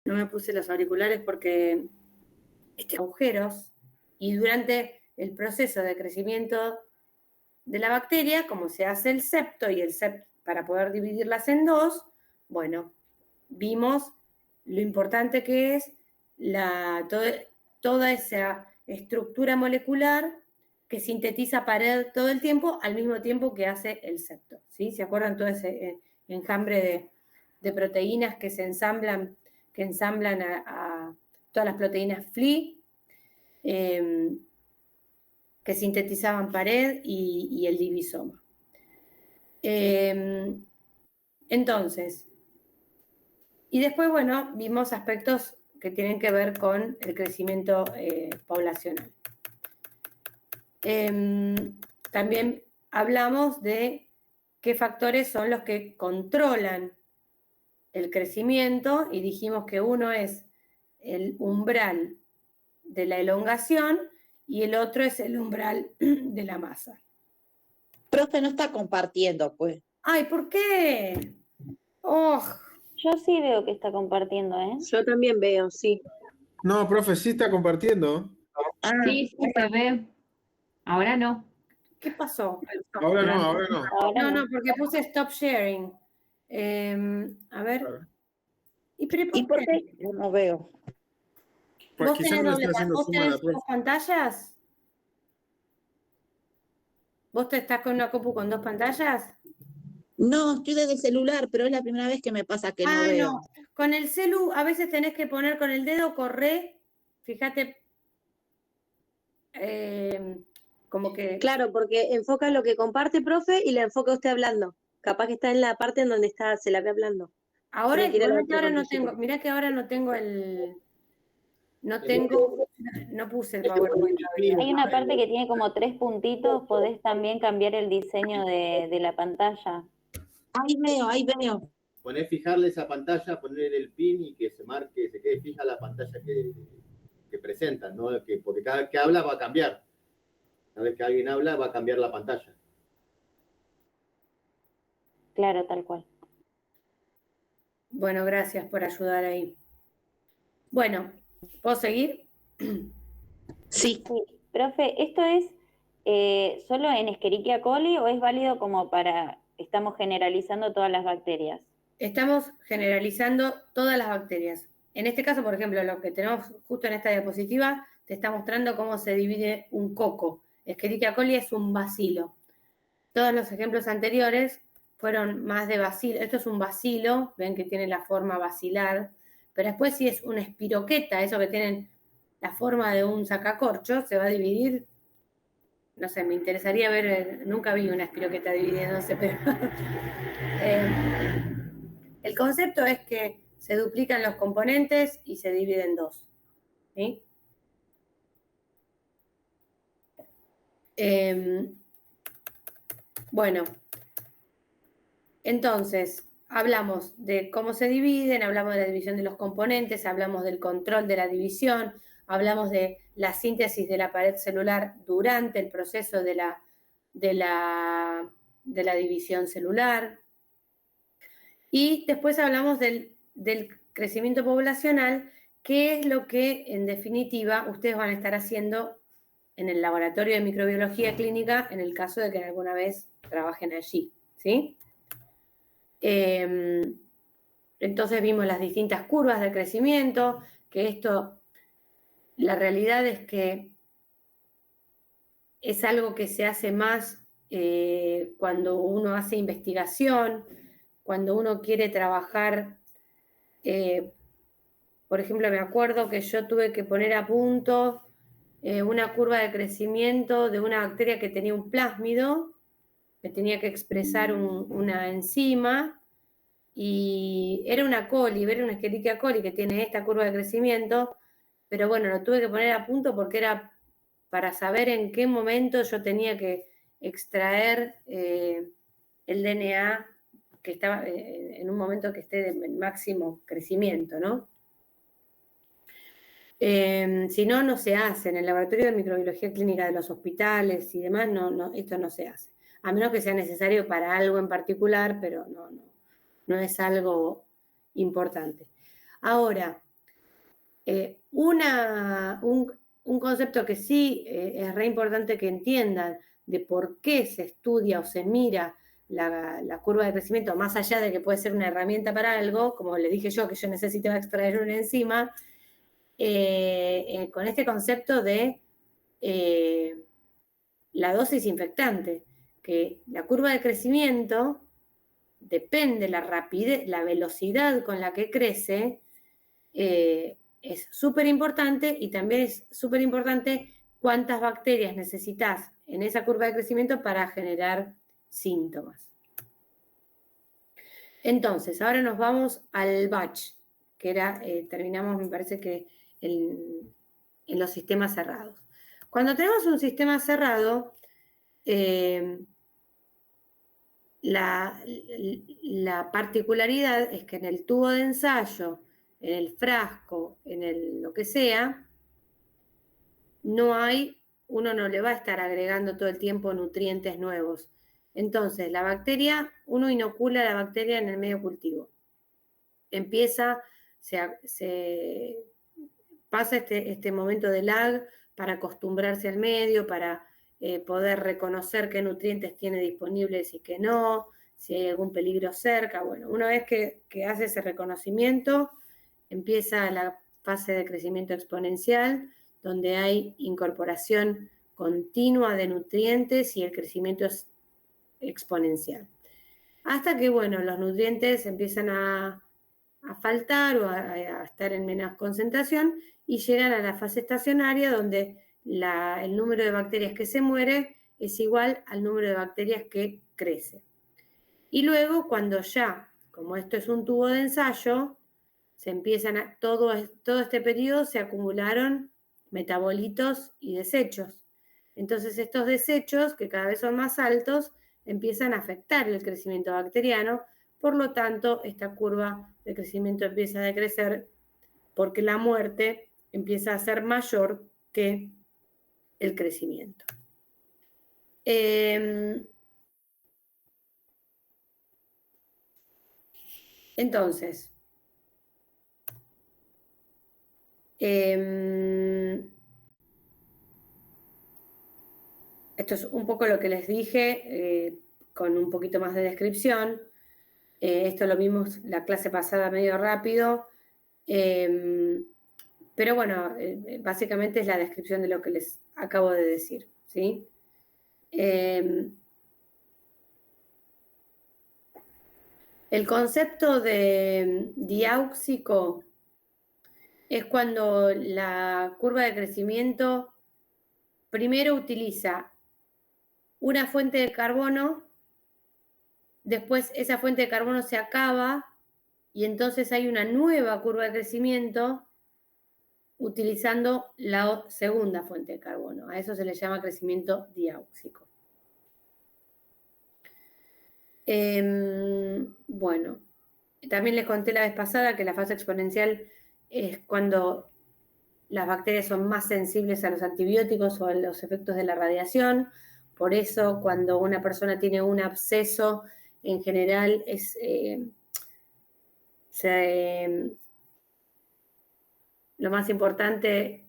No me puse los auriculares porque agujeros, y durante el proceso de crecimiento de la bacteria, como se hace el septo y el septo para poder dividirlas en dos, bueno, vimos lo importante que es toda esa estructura molecular que sintetiza pared todo el tiempo, al mismo tiempo que hace el septo, ¿sí? ¿Se acuerdan todo ese enjambre de proteínas que se ensamblan, a todas las proteínas FLI, que sintetizaban pared y el divisoma? Entonces, y después, bueno, vimos aspectos que tienen que ver con el crecimiento poblacional. También hablamos de qué factores son los que controlan el crecimiento y dijimos que uno es el umbral de la elongación y el otro es el umbral de la masa. Profe, no está compartiendo, pues. Ay, ¿por qué? Oh. Yo sí veo que está compartiendo, ¿eh? Yo también veo, sí. No, profe, sí está compartiendo. Sí, sí se ve. Ahora no. ¿Qué pasó? Ahora no, ahora no. Ahora No, porque puse stop sharing. A ver. ¿Y por qué? Yo no veo. Pues ¿Vos quizá tenés, no le está haciendo ¿vos zoom a tenés la profe. dos pantallas? ¿Vos te estás con una compu con dos pantallas? No, estoy desde el celular, pero es la primera vez que me pasa que no veo. No. Con el celu a veces tenés que poner con el dedo, correr, fíjate, como que... Claro, porque enfoca lo que comparte, profe, y le enfoca a usted hablando. Capaz que está en la parte en donde se la ve hablando. Ahora, Tiene que ir a la igualmente otra ahora no pantallita. tengo, mirá que ahora no tengo no puse el PowerPoint todavía. hay una parte que tiene como 3 puntitos, podés también cambiar el diseño de la pantalla. Ahí veo. Poner, fijarle esa pantalla, poner el pin y que se marque, se quede fija la pantalla que presentan, ¿no? Porque cada vez que habla va a cambiar. Cada vez que alguien habla va a cambiar la pantalla. Claro, tal cual. Bueno, gracias por ayudar ahí. Bueno, ¿puedo seguir? Sí. Profe, ¿esto es solo en Escherichia coli o es válido como estamos generalizando todas las bacterias? Estamos generalizando todas las bacterias. En este caso, por ejemplo, lo que tenemos justo en esta diapositiva, te está mostrando cómo se divide un coco. Escherichia coli es un bacilo. Todos los ejemplos anteriores fueron más de bacilo. Esto es un bacilo, ven que tiene la forma bacilar, pero después si es una espiroqueta, eso que tienen la forma de un sacacorcho, se va a dividir, no sé, me interesaría ver, nunca vi una espiroqueta dividiéndose, pero el concepto es que se duplican los componentes y se divide en dos, ¿sí? Bueno, entonces, hablamos de cómo se dividen, hablamos de la división de los componentes, hablamos del control de la división, hablamos de la síntesis de la pared celular durante el proceso de la división celular. Y después hablamos del crecimiento poblacional, que es lo que, en definitiva, ustedes van a estar haciendo en el laboratorio de microbiología clínica, en el caso de que alguna vez trabajen allí, ¿sí? Entonces vimos las distintas curvas de crecimiento, que esto, la realidad es que es algo que se hace más cuando uno hace investigación, cuando uno quiere trabajar, por ejemplo, me acuerdo que yo tuve que poner a punto una curva de crecimiento de una bacteria que tenía un plásmido, que tenía que expresar una enzima, y era una coli, era una Escherichia coli que tiene esta curva de crecimiento, pero bueno, lo tuve que poner a punto porque era para saber en qué momento yo tenía que extraer el DNA que estaba en un momento que esté en máximo crecimiento, ¿no? Si no, no se hace. En el laboratorio de microbiología clínica de los hospitales y demás, esto no se hace. A menos que sea necesario para algo en particular, pero no es algo importante. Ahora, Un concepto que sí es re importante que entiendan de por qué se estudia o se mira la curva de crecimiento, más allá de que puede ser una herramienta para algo, como le dije yo, que yo necesitaba extraer una enzima, con este concepto de la dosis infectante, que la curva de crecimiento depende la rapidez, la velocidad con la que crece, es súper importante, y también es súper importante cuántas bacterias necesitas en esa curva de crecimiento para generar síntomas. Entonces, ahora nos vamos al batch, que era, terminamos, me parece que en los sistemas cerrados. Cuando tenemos un sistema cerrado, la particularidad es que en el tubo de ensayo, en el frasco, en lo que sea, uno no le va a estar agregando todo el tiempo nutrientes nuevos. Entonces, la bacteria, uno inocula la bacteria en el medio cultivo. Se pasa este momento de lag para acostumbrarse al medio, para poder reconocer qué nutrientes tiene disponibles y qué no, si hay algún peligro cerca. Bueno, una vez que hace ese reconocimiento, empieza la fase de crecimiento exponencial, donde hay incorporación continua de nutrientes y el crecimiento es exponencial. Hasta que, bueno, los nutrientes empiezan a faltar o a estar en menos concentración y llegan a la fase estacionaria, donde el número de bacterias que se muere es igual al número de bacterias que crece. Y luego, cuando ya, como esto es un tubo de ensayo, se empiezan todo este periodo se acumularon metabolitos y desechos. Entonces, estos desechos, que cada vez son más altos, empiezan a afectar el crecimiento bacteriano. Por lo tanto, esta curva de crecimiento empieza a decrecer porque la muerte empieza a ser mayor que el crecimiento. Entonces, esto es un poco lo que les dije, con un poquito más de descripción. Esto lo vimos la clase pasada medio rápido, pero bueno, básicamente es la descripción de lo que les acabo de decir, ¿sí? El concepto de diáuxico es cuando la curva de crecimiento primero utiliza una fuente de carbono, después esa fuente de carbono se acaba y entonces hay una nueva curva de crecimiento utilizando la segunda fuente de carbono. A eso se le llama crecimiento diáuxico. Bueno, también les conté la vez pasada que la fase exponencial es cuando las bacterias son más sensibles a los antibióticos o a los efectos de la radiación. Por eso, cuando una persona tiene un absceso, en general lo más importante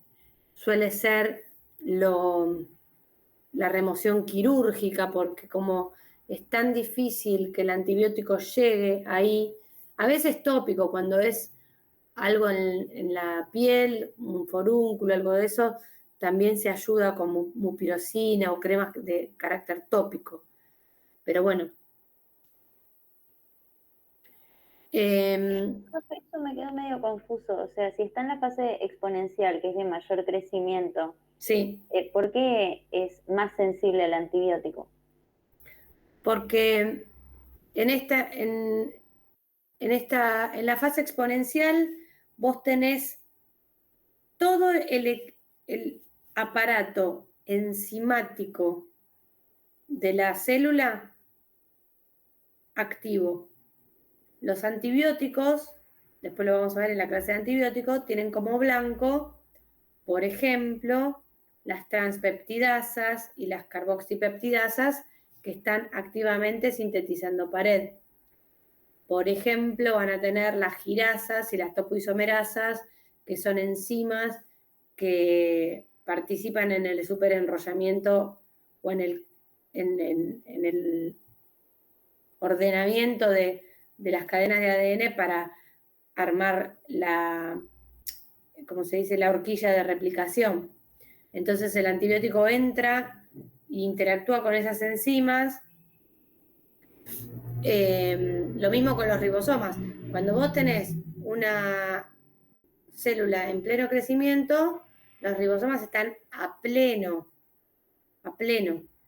suele ser la remoción quirúrgica, porque como es tan difícil que el antibiótico llegue ahí, a veces tópico, cuando es algo en la piel, un forúnculo, algo de eso, también se ayuda con mupirocina o cremas de carácter tópico. Pero bueno. Eso me quedó medio confuso. O sea, si está en la fase exponencial, que es de mayor crecimiento, sí. ¿Por qué es más sensible al antibiótico? Porque en la fase exponencial vos tenés todo el aparato enzimático de la célula activo. Los antibióticos, después lo vamos a ver en la clase de antibióticos, tienen como blanco, por ejemplo, las transpeptidasas y las carboxipeptidasas que están activamente sintetizando pared. Por ejemplo, van a tener las girasas y las topoisomerasas que son enzimas que participan en el superenrollamiento o en el ordenamiento de las cadenas de ADN para armar como se dice, la horquilla de replicación. Entonces el antibiótico entra e interactúa con esas enzimas. Lo mismo con los ribosomas. Cuando vos tenés una célula en pleno crecimiento, los ribosomas están a pleno,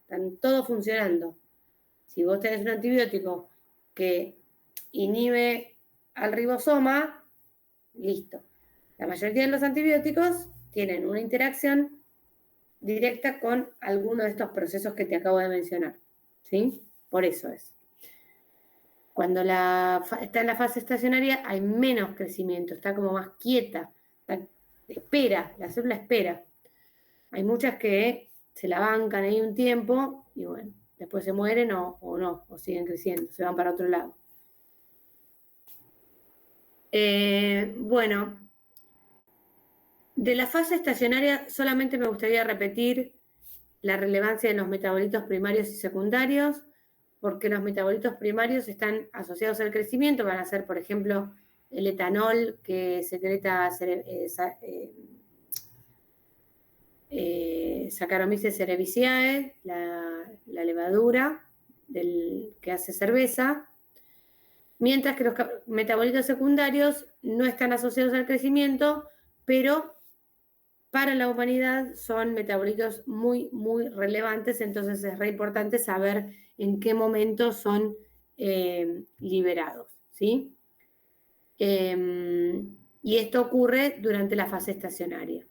están todos funcionando. Si vos tenés un antibiótico que inhibe al ribosoma, listo. La mayoría de los antibióticos tienen una interacción directa con alguno de estos procesos que te acabo de mencionar, ¿sí? Por eso es. Cuando está en la fase estacionaria hay menos crecimiento, está como más quieta, espera, la célula espera. Hay muchas que se la bancan ahí un tiempo y bueno, después se mueren o no, o siguen creciendo, se van para otro lado. Bueno, de la fase estacionaria solamente me gustaría repetir la relevancia de los metabolitos primarios y secundarios, porque los metabolitos primarios están asociados al crecimiento, van a ser, por ejemplo, el etanol que secreta Saccharomyces cerevisiae, la levadura que hace cerveza, mientras que los metabolitos secundarios no están asociados al crecimiento, pero para la humanidad son metabolitos muy, muy relevantes, entonces es re importante saber en qué momento son liberados, ¿sí? Y esto ocurre durante la fase estacionaria.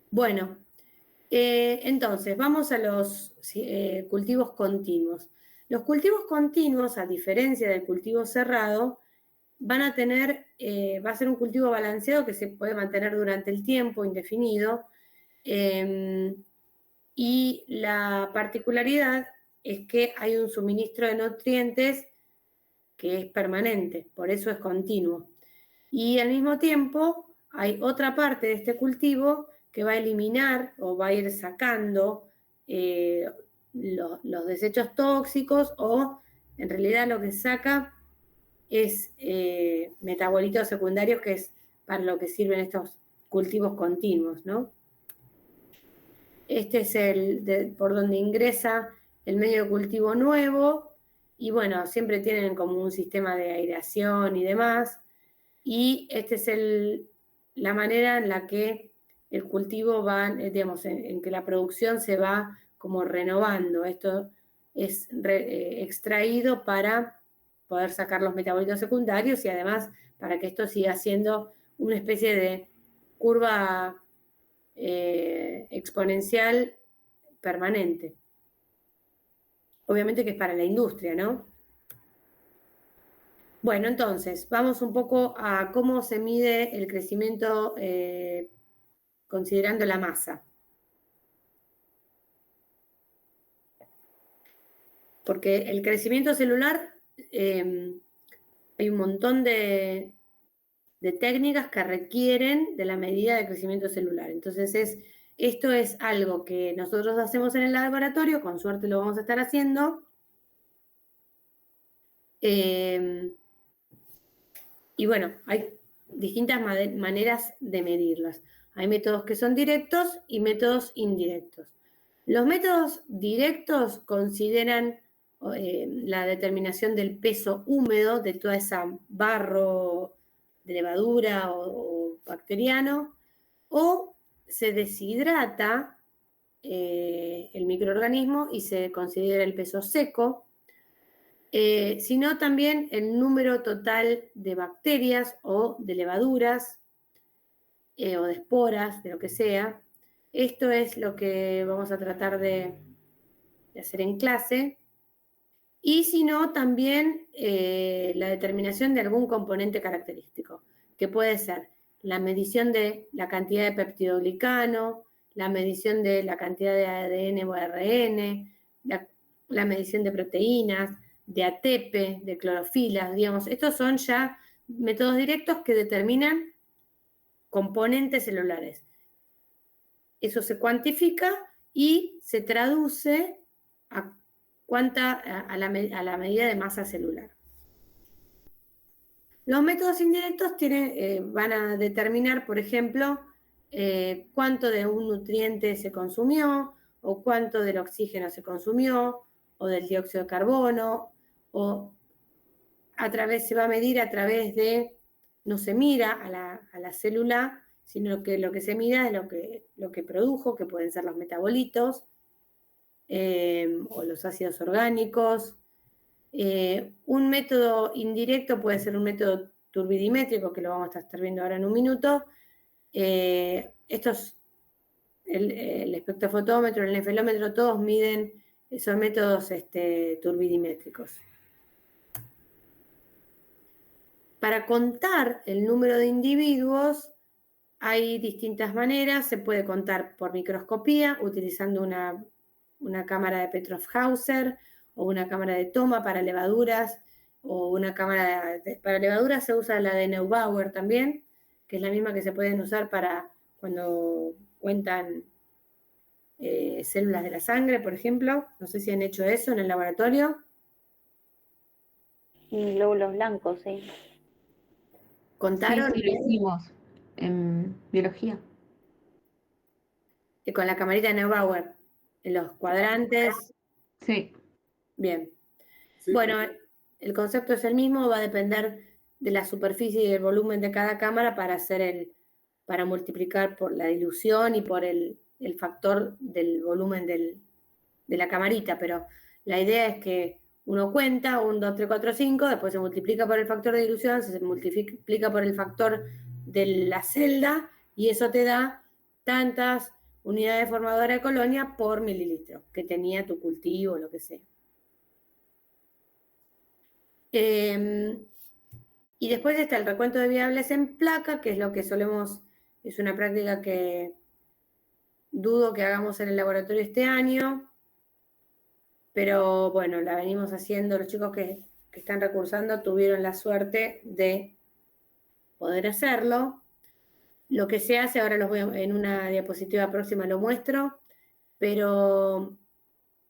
Bueno, entonces vamos a los cultivos continuos. Los cultivos continuos, a diferencia del cultivo cerrado, van a tener, va a ser un cultivo balanceado que se puede mantener durante el tiempo indefinido, y la particularidad es que hay un suministro de nutrientes que es permanente, por eso es continuo. Y al mismo tiempo hay otra parte de este cultivo que va a eliminar o va a ir sacando los desechos tóxicos, o en realidad lo que saca es metabolitos secundarios, que es para lo que sirven estos cultivos continuos, ¿no? Este es por donde ingresa el medio de cultivo nuevo, y bueno, siempre tienen como un sistema de aireación y demás, y esta es la manera en la que el cultivo va, digamos, en que la producción se va como renovando. Esto es extraído para poder sacar los metabolitos secundarios y además para que esto siga siendo una especie de curva exponencial permanente. Obviamente que es para la industria, ¿no? Bueno, entonces, vamos un poco a cómo se mide el crecimiento considerando la masa. Porque el crecimiento celular, hay un montón de técnicas que requieren de la medida de crecimiento celular. Entonces, esto es algo que nosotros hacemos en el laboratorio, con suerte lo vamos a estar haciendo. Y bueno, hay distintas maneras de medirlas. Hay métodos que son directos y métodos indirectos. Los métodos directos consideran la determinación del peso húmedo de toda esa barro de levadura o bacteriano, o se deshidrata el microorganismo y se considera el peso seco, sino también el número total de bacterias o de levaduras o de esporas, de lo que sea. Esto es lo que vamos a tratar de hacer en clase. Y si no, también la determinación de algún componente característico, que puede ser la medición de la cantidad de peptidoglicano, la medición de la cantidad de ADN o ARN, la medición de proteínas, de ATP, de clorofilas, digamos. Estos son ya métodos directos que determinan componentes celulares. Eso se cuantifica y se traduce a la medida de masa celular. Los métodos indirectos van a determinar, por ejemplo, cuánto de un nutriente se consumió, o cuánto del oxígeno se consumió, o del dióxido de carbono, o se va a medir a través de, no se mira a la célula, sino que lo que se mira es lo que produjo, que pueden ser los metabolitos, o los ácidos orgánicos. Un método indirecto puede ser un método turbidimétrico, que lo vamos a estar viendo ahora en un minuto. El espectrofotómetro, el nefelómetro, todos miden, son métodos turbidimétricos. Para contar el número de individuos hay distintas maneras. Se puede contar por microscopía, utilizando una cámara de Petroff-Hauser o una cámara de toma para levaduras, o una cámara para levaduras se usa la de Neubauer también, que es la misma que se pueden usar para cuando cuentan células de la sangre, por ejemplo. No sé si han hecho eso en el laboratorio. Glóbulos blancos, sí. ¿Contaron? Sí, lo hicimos en biología. Con la camarita de Neubauer, en los cuadrantes. Sí. Bien. Sí. Bueno, el concepto es el mismo, va a depender de la superficie y del volumen de cada cámara para multiplicar por la dilución y por el factor del volumen de la camarita, pero la idea es que uno cuenta 1, 2, 3, 4, 5, después se multiplica por el factor de dilución, se multiplica por el factor de la celda, y eso te da tantas unidades formadoras de colonia por mililitro que tenía tu cultivo, lo que sea. Y después está el recuento de viables en placa, que es lo que es una práctica que dudo que hagamos en el laboratorio este año, pero bueno, la venimos haciendo. Los chicos que están recursando tuvieron la suerte de poder hacerlo. Lo que se hace, ahora en una diapositiva próxima lo muestro, pero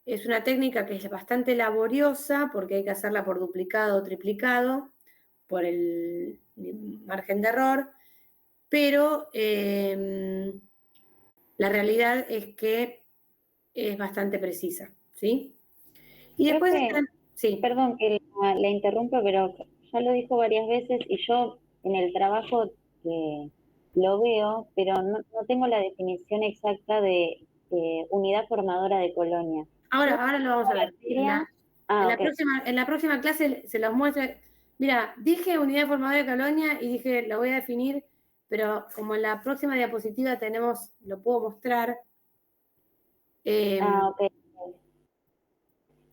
es una técnica que es bastante laboriosa porque hay que hacerla por duplicado o triplicado, por el margen de error, pero la realidad es que es bastante precisa, ¿sí? Y después Profe, sí. Perdón que la interrumpa, pero ya lo dijo varias veces y yo en el trabajo lo veo, pero no tengo la definición exacta de unidad formadora de colonia. Ahora lo vamos a ver. En la próxima clase se los muestro. Mira, dije unidad formadora de colonia y dije, lo voy a definir, pero como en la próxima diapositiva lo puedo mostrar. Ok.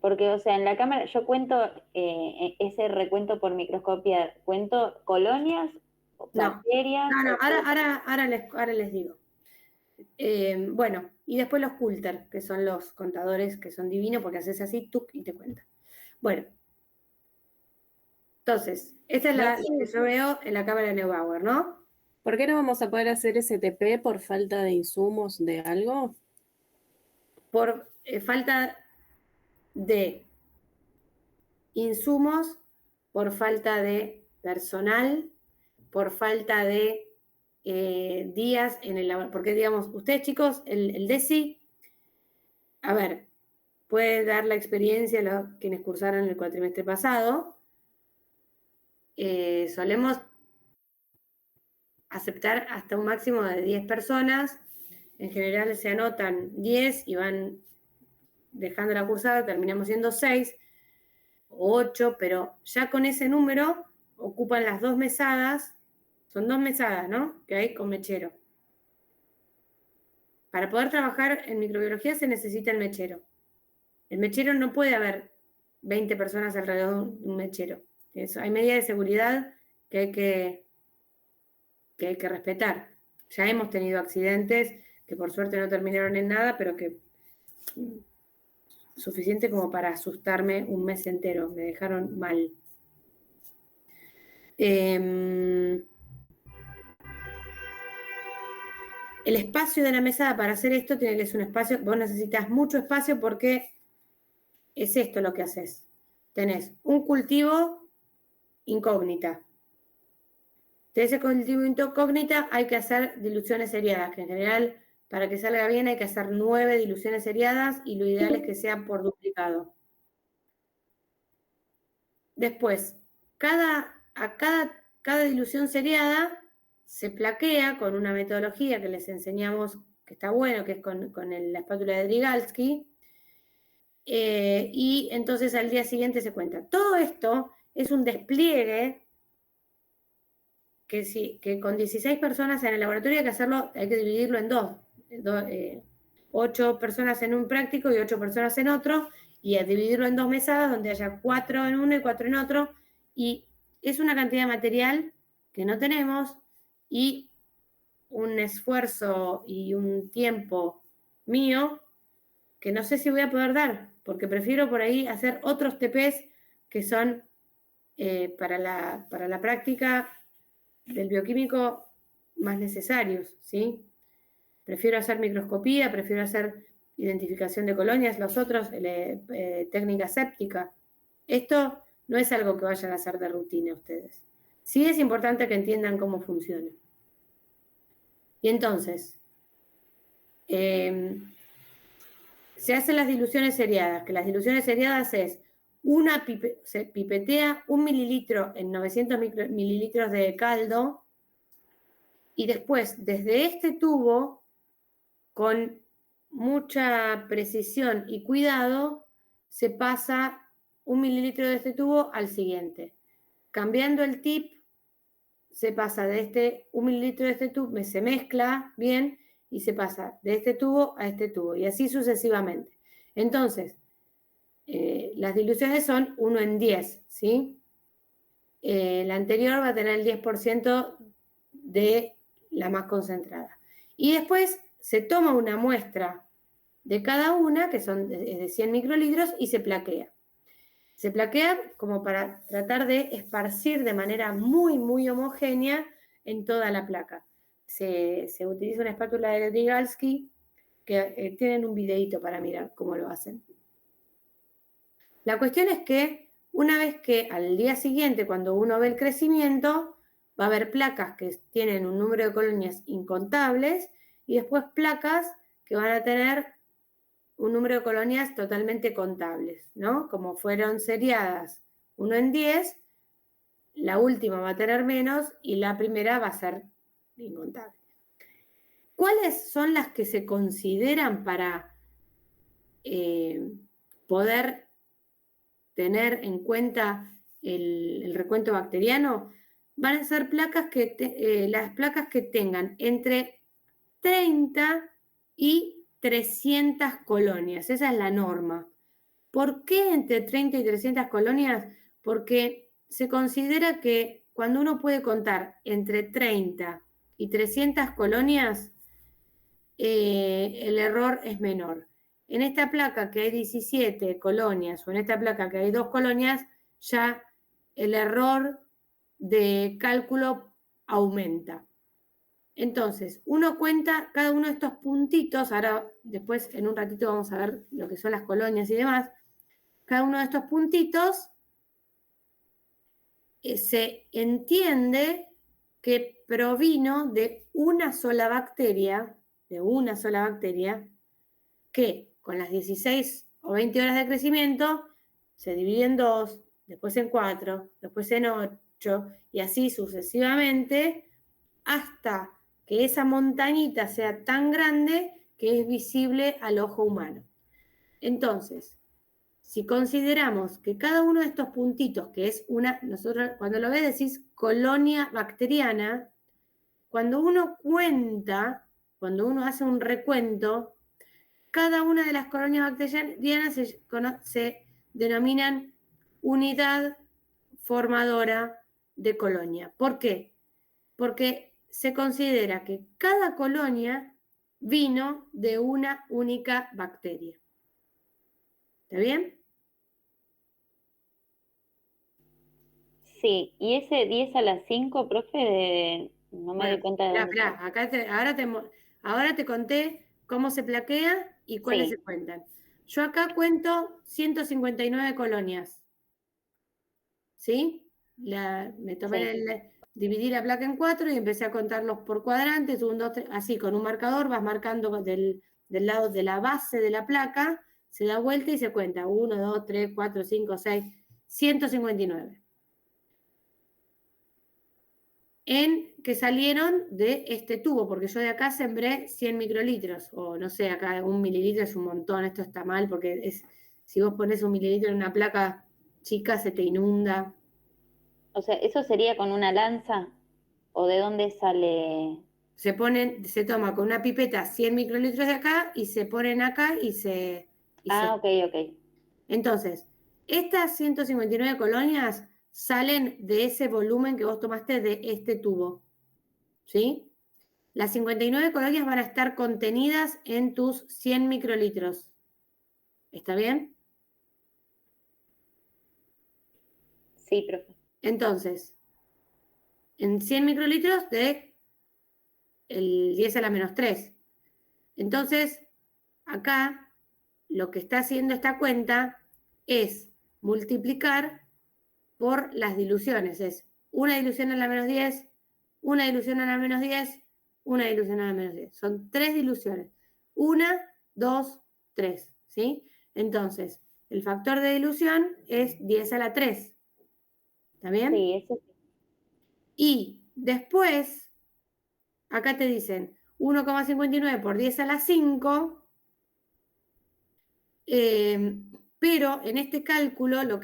Porque, o sea, en la cámara yo cuento ese recuento por microscopía, cuento colonias, bacterias. No, ahora les digo. Bueno, y después los Coulter, que son los contadores, que son divinos porque haces así, tuc, y te cuenta. Bueno, entonces, esta es la que yo veo en la cámara de Neubauer, ¿no? ¿Por qué no vamos a poder hacer STP por falta de insumos de algo? Por falta de insumos, por falta de personal, por falta de días en el laboratorio. Porque, digamos, ustedes, chicos, el DESI, a ver, puede dar la experiencia a quienes cursaron el cuatrimestre pasado. Solemos aceptar hasta un máximo de 10 personas. En general se anotan 10 y van dejando la cursada, terminamos siendo 6 o 8, pero ya con ese número ocupan las 2 mesadas. Son 2 mesadas, ¿no? Que hay con mechero. Para poder trabajar en microbiología se necesita el mechero. El mechero no puede haber 20 personas alrededor de un mechero. Hay medidas de seguridad que hay que respetar. Ya hemos tenido accidentes que por suerte no terminaron en nada, pero que suficiente como para asustarme un mes entero. Me dejaron mal. El espacio de la mesada para hacer esto tiene que ser un espacio, vos necesitas mucho espacio porque es esto lo que haces. Tenés un cultivo incógnita. De ese cultivo incógnita hay que hacer diluciones seriadas, que en general para que salga bien hay que hacer 9 diluciones seriadas y lo ideal es que sea por duplicado. Después, cada dilución seriada se plaquea con una metodología que les enseñamos, que está bueno, que es con la espátula de Drygalski, y entonces al día siguiente se cuenta. Todo esto es un despliegue que con 16 personas en el laboratorio hay que hacerlo, hay que dividirlo en dos, 8 personas en un práctico y 8 personas en otro, y a dividirlo en 2 mesadas donde haya 4 en uno y 4 en otro, y es una cantidad de material que no tenemos y un esfuerzo y un tiempo mío que no sé si voy a poder dar, porque prefiero por ahí hacer otros TPs que son para la práctica del bioquímico más necesarios, ¿sí? Prefiero hacer microscopía, prefiero hacer identificación de colonias, los otros, técnica séptica. Esto no es algo que vayan a hacer de rutina ustedes. Sí es importante que entiendan cómo funciona. Y entonces, se hacen las diluciones seriadas, que las diluciones seriadas es se pipetea 1 mililitro en 900 mililitros de caldo y después desde este tubo, con mucha precisión y cuidado, se pasa 1 mililitro de este tubo al siguiente. Cambiando el tip, se pasa de 1 mililitro de este tubo, se mezcla bien y se pasa de este tubo a este tubo y así sucesivamente. Entonces, las diluciones son 1 en 10, ¿sí? La anterior va a tener el 10% de la más concentrada. Y después se toma una muestra de cada una, que son de 100 microlitros, y se plaquea. Se plaquea como para tratar de esparcir de manera muy, muy homogénea en toda la placa. Se utiliza una espátula de Drygalski, que tienen un videito para mirar cómo lo hacen. La cuestión es que una vez que al día siguiente, cuando uno ve el crecimiento, va a haber placas que tienen un número de colonias incontables y después placas que van a tener un número de colonias totalmente contables, ¿no? Como fueron seriadas 1 en 10, la última va a tener menos y la primera va a ser incontable. ¿Cuáles son las que se consideran para poder tener en cuenta el recuento bacteriano? Van a ser placas las placas que tengan entre 30 y 300 colonias. Esa es la norma. ¿Por qué entre 30 y 300 colonias? Porque se considera que cuando uno puede contar entre 30 y 300 colonias, el error es menor. En esta placa que hay 17 colonias o en esta placa que hay 2 colonias, ya el error de cálculo aumenta. Entonces, uno cuenta cada uno de estos puntitos, ahora después en un ratito vamos a ver lo que son las colonias y demás. Cada uno de estos puntitos se entiende que provino de una sola bacteria, que con las 16 o 20 horas de crecimiento se divide en 2, después en 4, después en 8 y así sucesivamente hasta que esa montañita sea tan grande que es visible al ojo humano. Entonces, si consideramos que cada uno de estos puntitos, que es nosotros cuando lo ves decís colonia bacteriana, cuando uno cuenta, cuando uno hace un recuento, cada una de las colonias bacterianas se denominan unidad formadora de colonia. ¿Por qué? Porque se considera que cada colonia vino de una única bacteria. ¿Está bien? Sí, y ese 10 a las 5, profe, no me doy cuenta de dónde Esperá, está. acá ahora te conté cómo se plaquea y cuáles Sí. se cuentan. Yo acá cuento 159 colonias. ¿Sí? Me tomé dividí la placa en 4 y empecé a contarlos por cuadrantes, 1, 2, 3, así, con un marcador vas marcando del lado de la base de la placa, se da vuelta y se cuenta 1, 2, 3, 4, 5, 6, 159. Que salieron de este tubo, porque yo de acá sembré 100 microlitros, o no sé, acá 1 mililitro es un montón, esto está mal, porque si vos pones 1 mililitro en una placa chica se te inunda. O sea, ¿eso sería con una lanza? ¿O de dónde sale? Se toma con una pipeta 100 microlitros de acá y se ponen acá Ok, ok. Entonces, estas 159 colonias salen de ese volumen que vos tomaste de este tubo, ¿sí? Las 59 colonias van a estar contenidas en tus 100 microlitros. ¿Está bien? Sí, profe. Entonces, en 100 microlitros de el 10 a la menos 3. Entonces, acá lo que está haciendo esta cuenta es multiplicar por las diluciones. Es una dilución a la menos 10, una dilución a la menos 10, una dilución a la menos 10. Son 3 diluciones. 1, 2, 3. ¿Sí? Entonces, el factor de dilución es 10 a la 3. ¿Está bien? Sí, eso sí. Y después, acá te dicen 1,59 por 10 a la 5. Pero en este cálculo bueno,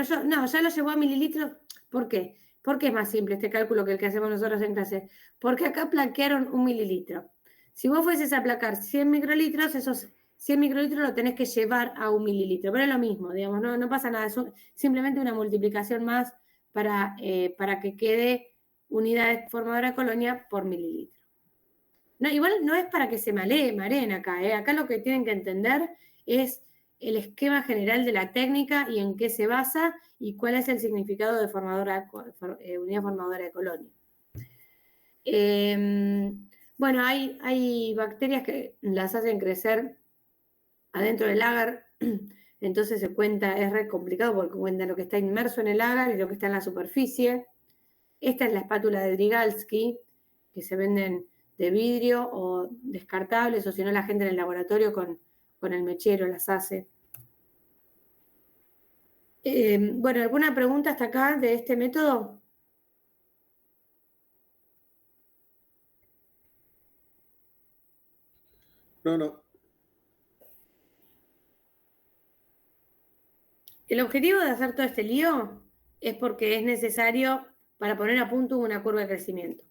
ya lo llevó a mililitros. ¿Por qué? Porque es más simple este cálculo que el que hacemos nosotros en clase. Porque acá plaquearon 1 mililitro. Si vos fueses a placar 100 microlitros, esos 100 microlitros lo tenés que llevar a 1 mililitro. Pero es lo mismo, digamos, no pasa nada. Es simplemente una multiplicación más para que quede unidad formadora de colonia por mililitro. No, igual no es para que se mareen acá. Acá lo que tienen que entender es el esquema general de la técnica y en qué se basa y cuál es el significado de unidad formadora de colonia. Bueno, hay bacterias que las hacen crecer adentro del agar, entonces se cuenta, es re complicado porque cuenta lo que está inmerso en el agar y lo que está en la superficie. Esta es la espátula de Drygalski, que se venden de vidrio o descartables, o si no la gente en el laboratorio con el mechero las hace. Bueno, ¿alguna pregunta hasta acá de este método? No. El objetivo de hacer todo este lío es porque es necesario para poner a punto una curva de crecimiento.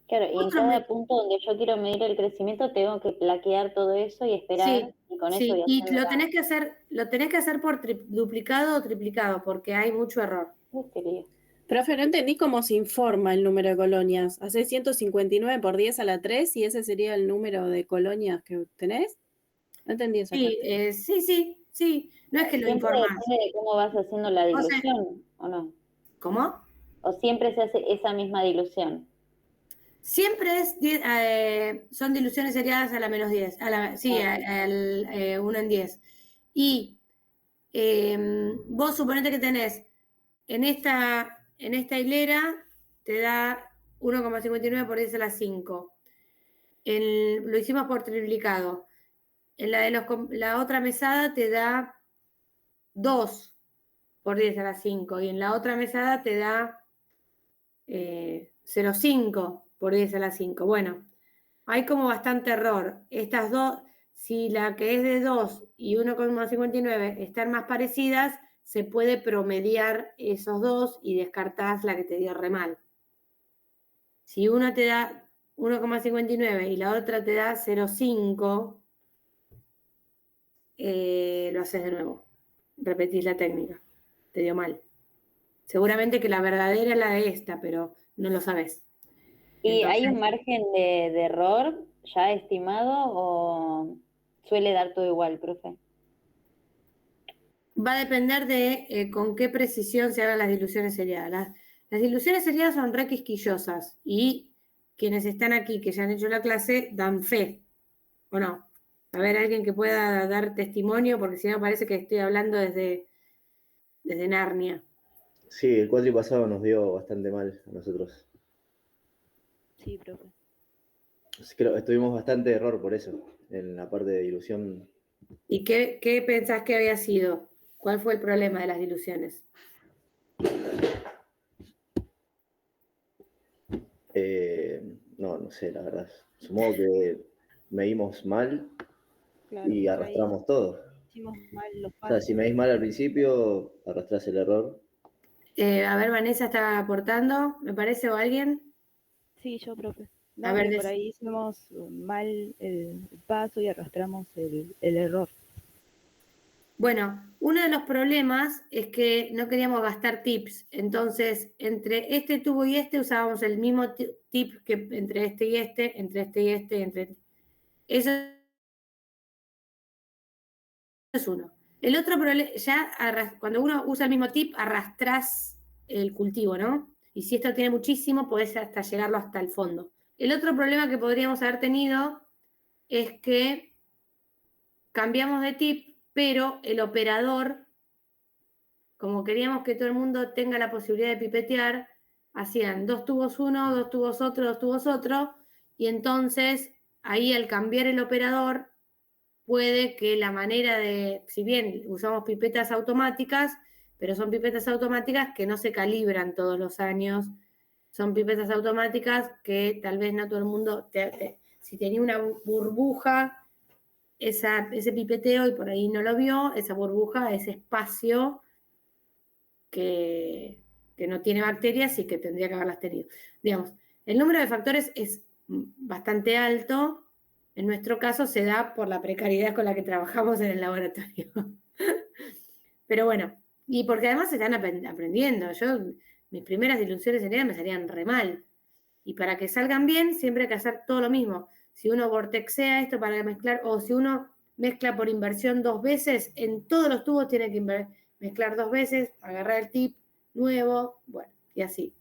Claro, y en cada punto donde yo quiero medir el crecimiento tengo que plaquear todo eso y esperar, y con eso voy y haciendo lo tenés que hacer por duplicado o triplicado, porque hay mucho error. Profe, no entendí cómo se informa el número de colonias. ¿Hacés 159 por 10 a la 3 y ese sería el número de colonias que tenés? No entendí esa parte. Sí. No es que lo Siempre informás. depende de cómo vas haciendo la dilución, ¿o no? ¿Cómo? ¿O siempre se hace esa misma dilución? Siempre son diluciones seriadas a la menos 10. 1 en 10. Y vos suponete que tenés en esta hilera, te da 1,59 por 10 a la 5. Lo hicimos por triplicado. En la otra mesada te da 2 por 10 a la 5. Y en la otra mesada te da 0,5 por 10 a la 5. Bueno, hay como bastante error. Estas dos, si la que es de 2 y 1,59 están más parecidas, se puede promediar esos dos y descartás la que te dio re mal. Si una te da 1,59 y la otra te da 0,5, lo haces de nuevo. Repetís la técnica. Te dio mal. Seguramente que la verdadera es la de esta, pero no lo sabes. ¿Y hay un margen de error ya estimado o suele dar todo igual, profe. Va a depender de con qué precisión se hagan las diluciones seriadas. Las diluciones seriadas son re quisquillosas y quienes están aquí, que ya han hecho la clase, dan fe, ¿o no? A ver, alguien que pueda dar testimonio, porque si no parece que estoy hablando desde Narnia. Sí, el cuatri pasado nos dio bastante mal a nosotros. Sí, profe. Creo que tuvimos bastante error por eso, en la parte de dilución. ¿Y qué pensás que había sido? ¿Cuál fue el problema de las diluciones? No sé, la verdad. Supongo que medimos mal Claro, y por ahí arrastramos todo. hicimos mal los O sea, si medís mal al principio, arrastrás el error. A ver, Vanessa está aportando, me parece, o alguien. Sí, yo, profe. A No, ver, que por ahí hicimos mal el paso y arrastramos el error. Bueno, uno de los problemas es que no queríamos gastar tips, entonces entre este tubo y este usábamos el mismo tip que entre este y este, entre este y este, Eso es uno. El otro problema, ya cuando uno usa el mismo tip, arrastrás el cultivo, ¿no? Y si esto tiene muchísimo, podés hasta llegarlo hasta el fondo. El otro problema que podríamos haber tenido es que cambiamos de tip, pero el operador, como queríamos que todo el mundo tenga la posibilidad de pipetear, hacían 2 tubos uno, 2 tubos otro, 2 tubos otro, y entonces ahí al cambiar el operador puede que la manera de, si bien usamos pipetas automáticas, pero son pipetas automáticas que no se calibran todos los años, son pipetas automáticas que tal vez no todo el mundo, si tenía una burbuja, ese pipeteo y por ahí no lo vio, esa burbuja, ese espacio que no tiene bacterias y que tendría que haberlas tenido. Digamos, el número de factores es bastante alto. En nuestro caso se da por la precariedad con la que trabajamos en el laboratorio. Pero bueno, y porque además se están aprendiendo. Mis primeras diluciones seriadas me salían re mal. Y para que salgan bien, siempre hay que hacer todo lo mismo. Si uno vortexea esto para mezclar, o si uno mezcla por inversión 2 veces, en todos los tubos tiene que mezclar 2 veces, agarrar el tip nuevo, bueno, y así.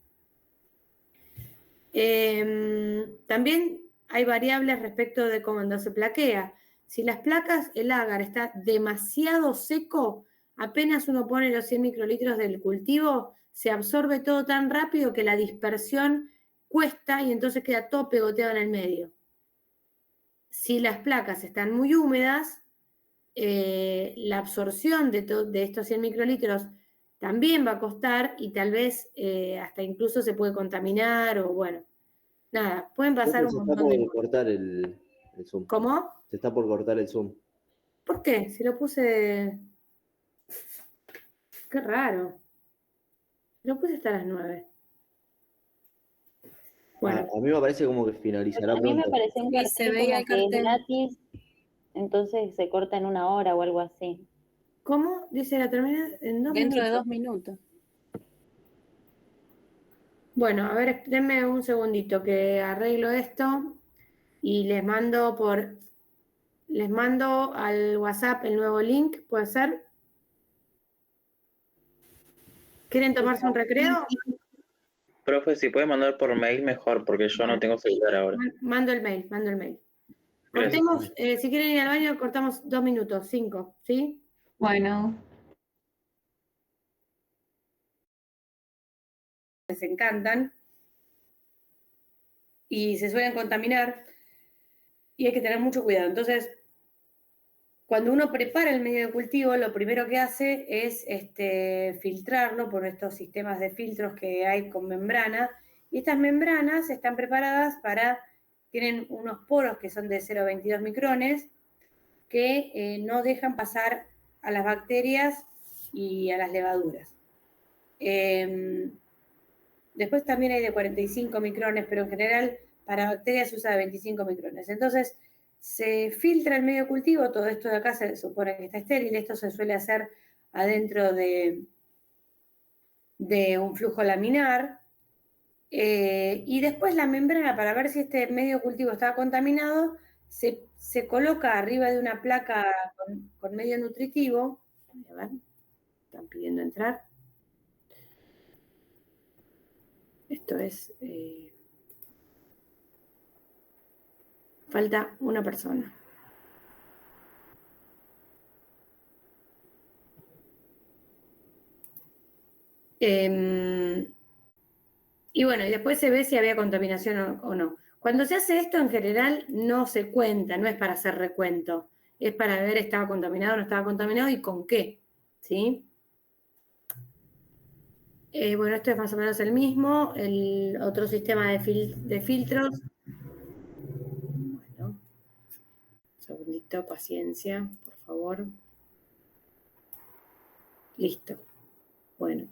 También hay variables respecto de cuando se plaquea. Si las placas, el agar está demasiado seco, apenas uno pone los 100 microlitros del cultivo, se absorbe todo tan rápido que la dispersión cuesta y entonces queda todo pegoteado en el medio. Si las placas están muy húmedas, la absorción de estos 100 microlitros también va a costar y tal vez hasta incluso se puede contaminar o bueno, nada, pueden pasar un montón de Se está por cosas. cortar el Zoom. ¿Cómo? Se está por cortar el Zoom. ¿Por qué? Si lo puse... Qué raro. Lo puse hasta las 9. Bueno. A mí me parece como que finalizará A mí me pronto. parece un cartel se veía como el que es cartel. gratis, entonces se corta en 1 hora o algo así. ¿Cómo? Dice la termina en 2 Dentro de minutos. 2 minutos. Bueno, a ver, denme un segundito que arreglo esto y les mando al WhatsApp el nuevo link, ¿puede ser? ¿Quieren tomarse un recreo? Profe, si puede mandar por mail mejor, porque yo no tengo celular ahora. Mando el mail. Gracias. Cortemos, si quieren ir al baño, cortamos 2 minutos, 5, ¿sí? Bueno. Les encantan y se suelen contaminar y hay que tener mucho cuidado. Entonces, cuando uno prepara el medio de cultivo, lo primero que hace es filtrarlo por estos sistemas de filtros que hay con membrana. Y estas membranas están preparadas tienen unos poros que son de 0,22 micrones que no dejan pasar a las bacterias y a las levaduras. Después también hay de 45 micrones, pero en general para bacterias se usa de 25 micrones. Entonces, se filtra el medio cultivo, todo esto de acá se supone que está estéril, esto se suele hacer adentro de un flujo laminar, y después la membrana, para ver si este medio cultivo estaba contaminado, se coloca arriba de una placa con medio nutritivo. A ver, están pidiendo entrar. Esto es... falta una persona. Y bueno, y después se ve si había contaminación o no. Cuando se hace esto, en general, no se cuenta, no es para hacer recuento. Es para ver estaba contaminado o no estaba contaminado y con qué, ¿sí? Bueno, esto es más o menos el mismo. El otro sistema de filtros. Bueno, un segundito, paciencia, por favor. Listo. Bueno.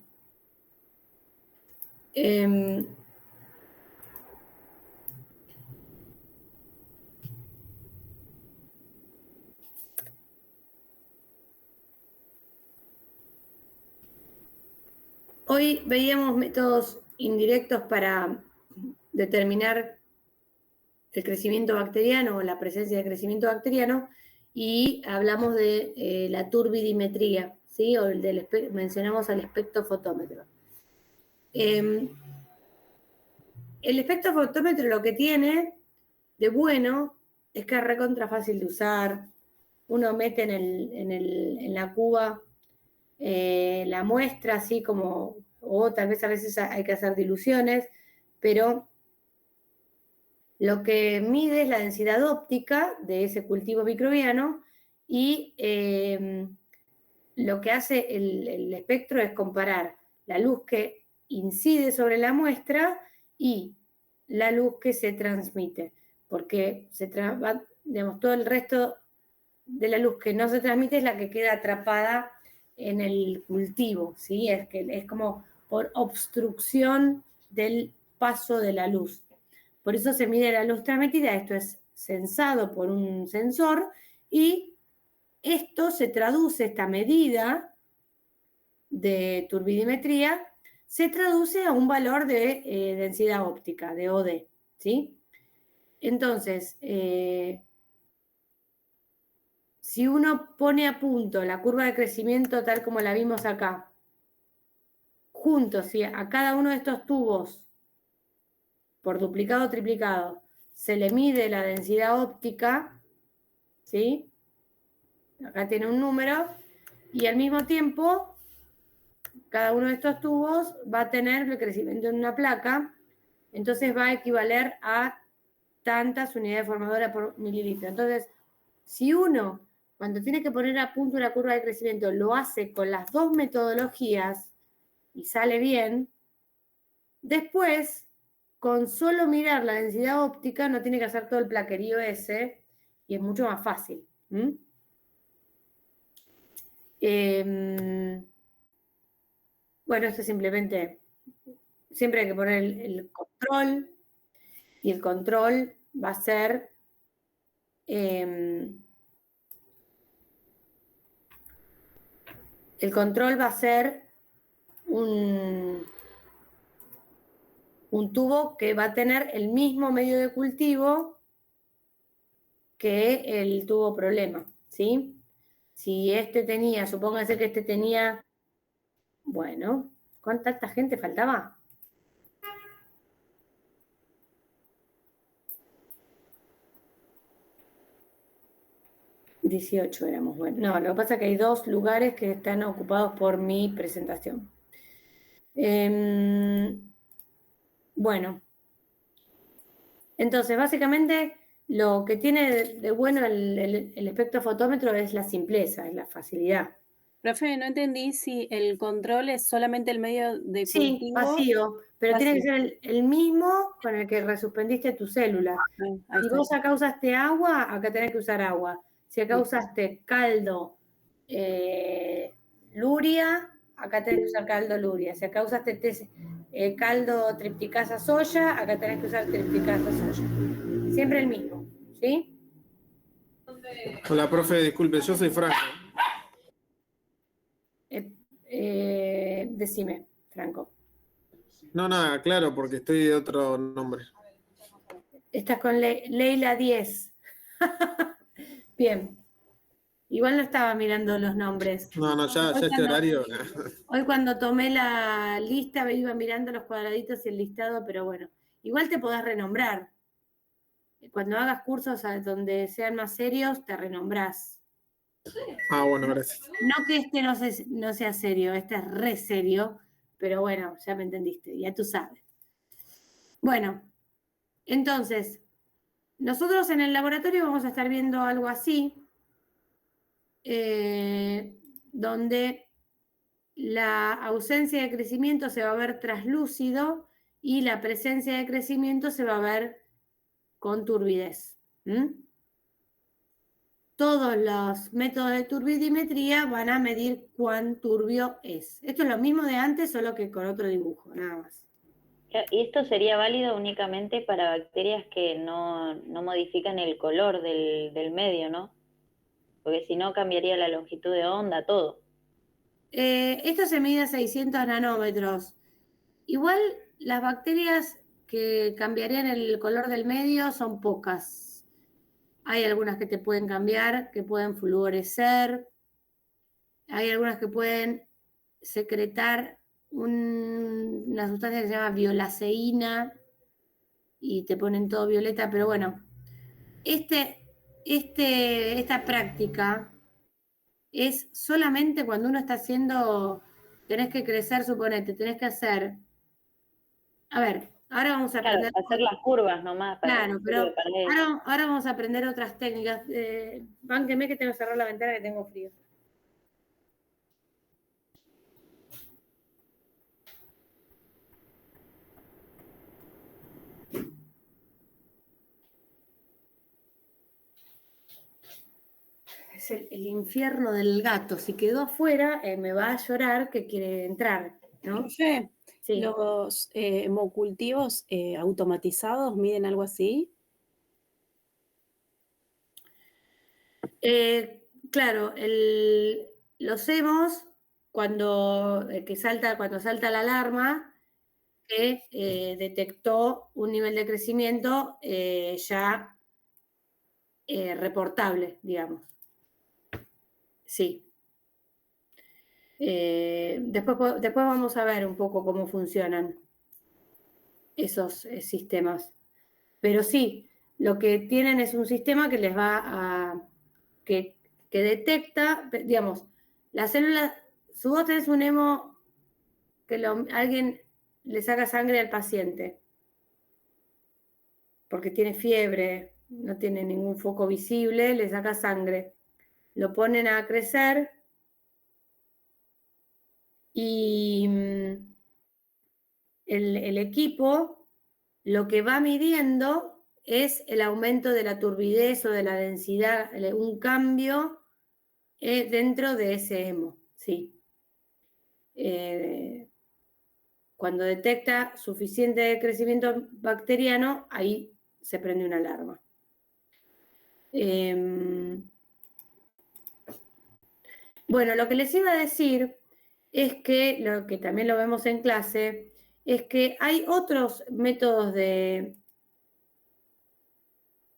Hoy veíamos métodos indirectos para determinar el crecimiento bacteriano o la presencia de crecimiento bacteriano y hablamos de la turbidimetría, ¿sí? O mencionamos al espectrofotómetro. El espectrofotómetro lo que tiene de bueno es que es recontra fácil de usar. Uno mete en la cuba la muestra, así como, o tal vez a veces hay que hacer diluciones, pero lo que mide es la densidad óptica de ese cultivo microbiano y lo que hace el espectro es comparar la luz que incide sobre la muestra y la luz que se transmite, porque digamos, todo el resto de la luz que no se transmite es la que queda atrapada en el cultivo, ¿sí? Es como por obstrucción del paso de la luz. Por eso se mide la luz transmitida, esto es sensado por un sensor y esto se traduce, esta medida de turbidimetría, se traduce a un valor de densidad óptica, de OD, ¿sí? Entonces, si uno pone a punto la curva de crecimiento tal como la vimos acá, juntos, ¿sí? A cada uno de estos tubos, por duplicado o triplicado, se le mide la densidad óptica, ¿sí? Acá tiene un número, y al mismo tiempo, cada uno de estos tubos va a tener el crecimiento en una placa, entonces va a equivaler a tantas unidades formadoras por mililitro. Entonces, si uno, cuando tiene que poner a punto una curva de crecimiento, lo hace con las dos metodologías y sale bien, después, con solo mirar la densidad óptica, no tiene que hacer todo el plaquerío ese, y es mucho más fácil. Bueno, esto simplemente, siempre hay que poner el control, y el control va a ser un tubo que va a tener el mismo medio de cultivo que el tubo problema, ¿sí? Si este tenía, supóngase que este tenía, bueno, ¿cuánta gente faltaba? $18 éramos, bueno. No, lo que pasa es que hay 2 lugares que están ocupados por mi presentación. Bueno. Entonces, básicamente, lo que tiene de bueno el espectrofotómetro es la simpleza, es la facilidad. Profe, no entendí si el control es solamente el medio de cultivo. Sí, vacío, pero tiene que ser el mismo con el que resuspendiste tu célula. Si vos acá usaste agua, acá tenés que usar agua. Si acá usaste caldo luria, acá tenés que usar caldo luria. Si acá usaste caldo tripticasa soya, acá tenés que usar tripticasa soya. Siempre el mismo, ¿sí? Hola, profe, disculpe, yo soy Franco. Decime, Franco. No, nada, claro, porque estoy de otro nombre. Estás con Leila 10. Bien. Igual no estaba mirando los nombres. No, ya Hoy este cuando- horario. Hoy cuando tomé la lista iba mirando los cuadraditos y el listado, pero bueno, igual te podés renombrar. Cuando hagas cursos donde sean más serios, te renombrás. Bueno, gracias. No que este no sea serio, este es re serio, pero bueno, ya me entendiste, ya tú sabes. Bueno, entonces, nosotros en el laboratorio vamos a estar viendo algo así, donde la ausencia de crecimiento se va a ver traslúcido y la presencia de crecimiento se va a ver con turbidez. Todos los métodos de turbidimetría van a medir cuán turbio es. Esto es lo mismo de antes, solo que con otro dibujo, nada más. Y esto sería válido únicamente para bacterias que no modifican el color del medio, ¿no? Porque si no cambiaría la longitud de onda, todo. Esto se mide a 600 nanómetros. Igual las bacterias que cambiarían el color del medio son pocas. Hay algunas que te pueden cambiar, que pueden fluorescer. Hay algunas que pueden secretar una sustancia que se llama violaceína y te ponen todo violeta, pero bueno, esta práctica es solamente cuando uno está haciendo, tenés que crecer, suponete, tenés que hacer, a ver, ahora vamos a aprender. Claro, hacer las curvas nomás. Claro, pero ahora vamos a aprender otras técnicas. Bánqueme que tengo que cerrar la ventana que tengo frío. Es el infierno del gato. Si quedó afuera, me va a llorar que quiere entrar, ¿no? Profe, Sí. ¿los hemocultivos automatizados miden algo así? Claro, los hemos, cuando salta la alarma, que detectó un nivel de crecimiento ya reportable, digamos. Sí. Después vamos a ver un poco cómo funcionan esos sistemas. Pero sí, lo que tienen es un sistema que les va a... que detecta, digamos, las células... Si vos tenés un hemo que alguien le saca sangre al paciente porque tiene fiebre, no tiene ningún foco visible, le saca sangre, lo ponen a crecer y el equipo lo que va midiendo es el aumento de la turbidez o de la densidad, un cambio dentro de ese hemo, ¿sí? Cuando detecta suficiente crecimiento bacteriano, ahí se prende una alarma. Bueno, lo que les iba a decir es que, lo que también lo vemos en clase, es que hay otros métodos de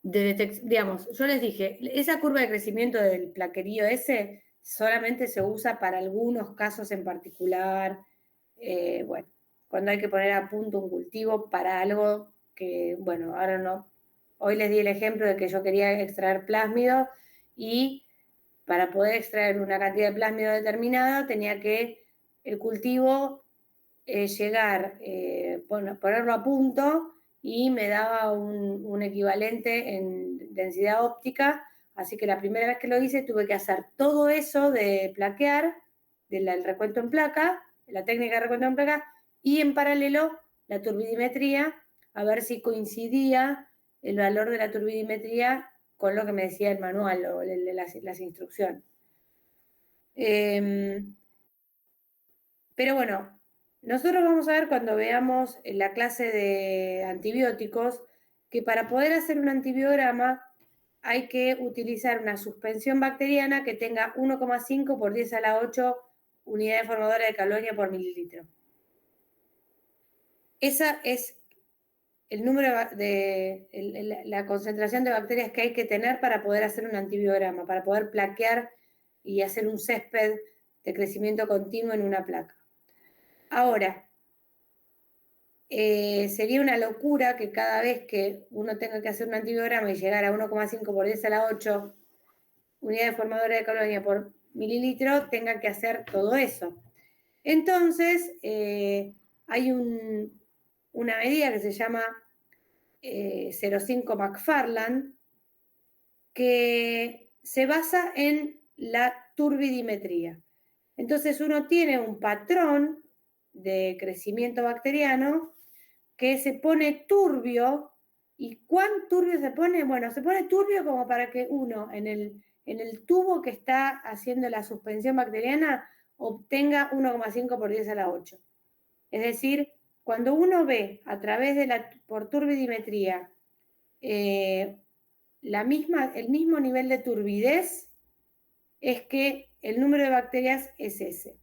detección. Digamos, yo les dije, esa curva de crecimiento del plaquerío ese solamente se usa para algunos casos en particular. Bueno, cuando hay que poner a punto un cultivo para algo que, bueno, ahora no. Hoy les di el ejemplo de que yo quería extraer plásmido y para poder extraer una cantidad de plásmido determinada tenía que el cultivo llegar, ponerlo a punto y me daba un equivalente en densidad óptica, así que la primera vez que lo hice tuve que hacer todo eso de plaquear, del recuento en placa, la técnica de recuento en placa, y en paralelo la turbidimetría, a ver si coincidía el valor de la turbidimetría con lo que me decía el manual o las instrucciones. Pero bueno, nosotros vamos a ver cuando veamos la clase de antibióticos que para poder hacer un antibiograma hay que utilizar una suspensión bacteriana que tenga 1,5 por 10 a la 8 unidades formadoras de calonia por mililitro. Esa es el número de la concentración de bacterias que hay que tener para poder hacer un antibiograma, para poder plaquear y hacer un césped de crecimiento continuo en una placa. Ahora, sería una locura que cada vez que uno tenga que hacer un antibiograma y llegar a 1,5 por 10 a la 8 unidades formadoras de colonia por mililitro, tenga que hacer todo eso. Entonces, hay una medida que se llama 0,5 McFarland, que se basa en la turbidimetría. Entonces, uno tiene un patrón de crecimiento bacteriano que se pone turbio. ¿Y cuán turbio se pone? Bueno, se pone turbio como para que uno en el tubo que está haciendo la suspensión bacteriana obtenga 1,5 por 10 a la 8. Es decir, cuando uno ve a través de por turbidimetría el mismo nivel de turbidez, es que el número de bacterias es ese.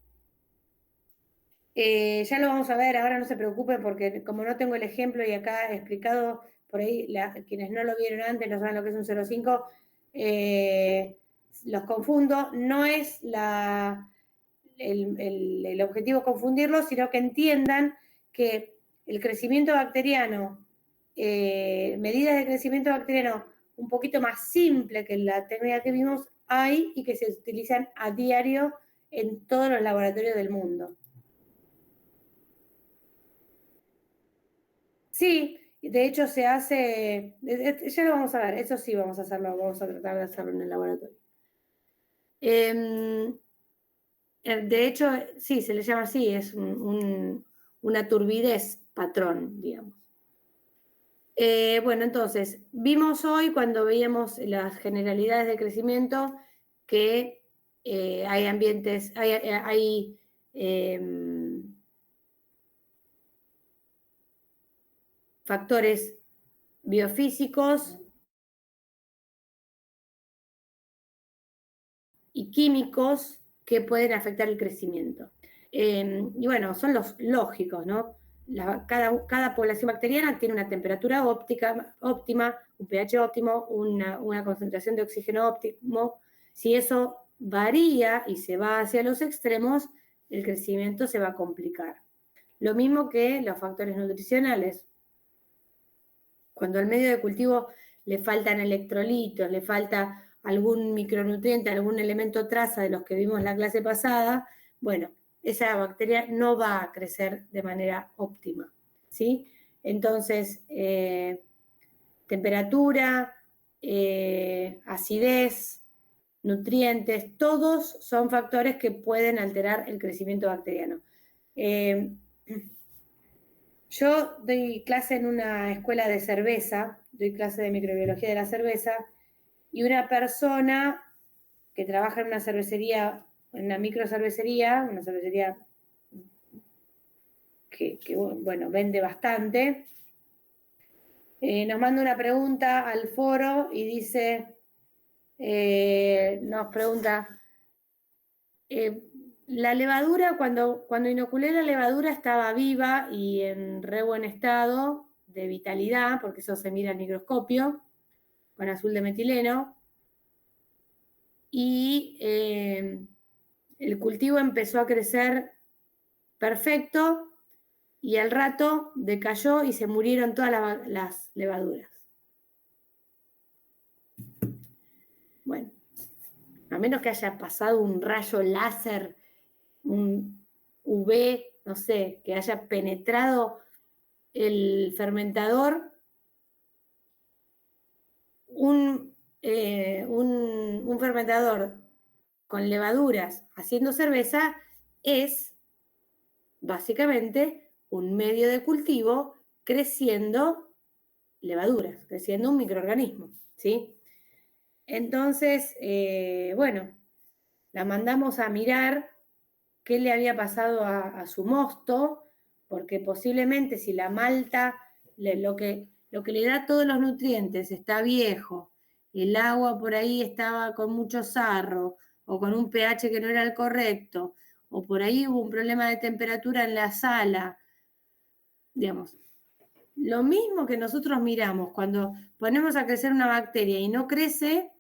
Ya lo vamos a ver, ahora no se preocupen porque como no tengo el ejemplo y acá he explicado, por ahí quienes no lo vieron antes no saben lo que es un 0,5, los confundo, no es el objetivo confundirlos, sino que entiendan que el crecimiento bacteriano, medidas de crecimiento bacteriano un poquito más simple que la técnica que vimos hay y que se utilizan a diario en todos los laboratorios del mundo. Sí, de hecho se hace, ya lo vamos a ver, eso sí vamos a hacerlo, vamos a tratar de hacerlo en el laboratorio. De hecho, sí, se le llama así, es una turbidez patrón, digamos. Bueno, entonces, vimos hoy cuando veíamos las generalidades de crecimiento que hay ambientes, hay factores biofísicos y químicos que pueden afectar el crecimiento. Y bueno, son los lógicos, ¿no? Cada población bacteriana tiene una temperatura óptima, un pH óptimo, una concentración de oxígeno óptimo. Si eso varía y se va hacia los extremos, el crecimiento se va a complicar. Lo mismo que los factores nutricionales. Cuando al medio de cultivo le faltan electrolitos, le falta algún micronutriente, algún elemento traza de los que vimos en la clase pasada, bueno, esa bacteria no va a crecer de manera óptima, ¿sí? Entonces, temperatura, acidez, nutrientes, todos son factores que pueden alterar el crecimiento bacteriano. Yo doy clase en una escuela de cerveza, doy clase de microbiología de la cerveza, y una persona que trabaja en una cervecería, en una microcervecería, una cervecería que bueno, vende bastante, nos manda una pregunta al foro y dice, nos pregunta, la levadura, cuando inoculé la levadura estaba viva y en re buen estado de vitalidad, porque eso se mira al microscopio, con azul de metileno, y el cultivo empezó a crecer perfecto y al rato decayó y se murieron todas las levaduras. Bueno, a menos que haya pasado un rayo láser, un UV, no sé, que haya penetrado el fermentador, un fermentador con levaduras haciendo cerveza es básicamente un medio de cultivo creciendo levaduras, creciendo un microorganismo, ¿sí? Entonces, bueno, la mandamos a mirar qué le había pasado a su mosto, porque posiblemente si la malta, lo que le da todos los nutrientes está viejo, el agua por ahí estaba con mucho sarro, o con un pH que no era el correcto, o por ahí hubo un problema de temperatura en la sala, digamos. lo mismo que nosotros miramos cuando ponemos a crecer una bacteria y no crece,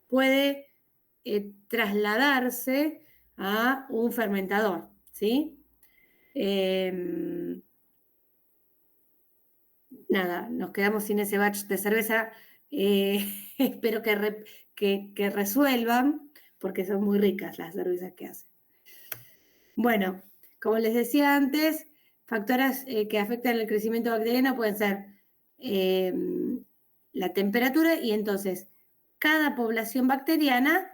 puede trasladarse a un fermentador, ¿sí? Nada, nos quedamos sin ese batch de cerveza. Espero que resuelvan, porque son muy ricas las cervezas que hacen. Bueno, como les decía antes, factores que afectan el crecimiento bacteriano pueden ser la temperatura, y entonces cada población bacteriana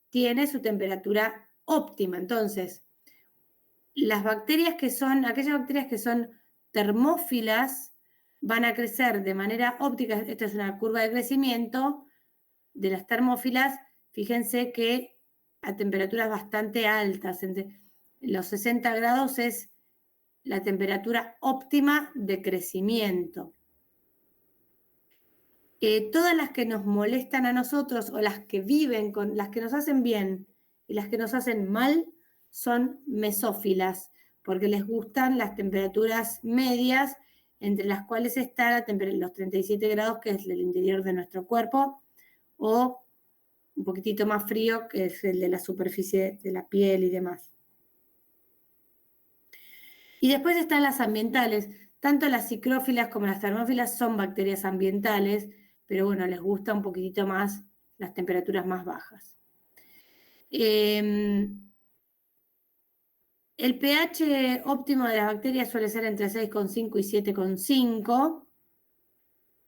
tiene su temperatura óptima. Entonces, aquellas bacterias que son termófilas van a crecer de manera óptima. Esta es una curva de crecimiento de las termófilas. Fíjense que a temperaturas bastante altas, entre los 60 grados es la temperatura óptima de crecimiento. Todas las que nos molestan a nosotros, o las que viven con, las que nos hacen bien y las que nos hacen mal, son mesófilas, porque les gustan las temperaturas medias, entre las cuales está los 37 grados, que es el interior de nuestro cuerpo, o un poquitito más frío, que es el de la superficie de la piel y demás. Y después están las ambientales. Tanto las psicrófilas como las termófilas son bacterias ambientales, pero bueno, les gusta un poquitito más las temperaturas más bajas. El pH óptimo de las bacterias suele ser entre 6,5 y 7,5.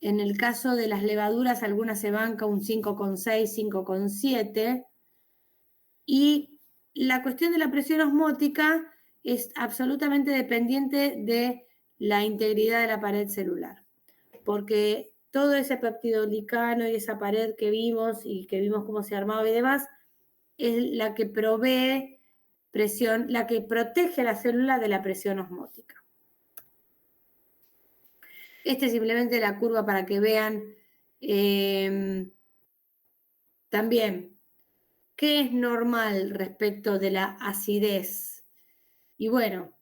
En el caso de las levaduras, algunas se banca un 5,6, 5,7. Y la cuestión de la presión osmótica es absolutamente dependiente de la integridad de la pared celular, porque todo ese peptidoglicano y esa pared que vimos y que vimos cómo se armaba y demás, es la que provee presión, la que protege a la célula de la presión osmótica. Esta es simplemente la curva para que vean también qué es normal respecto de la acidez. Y bueno,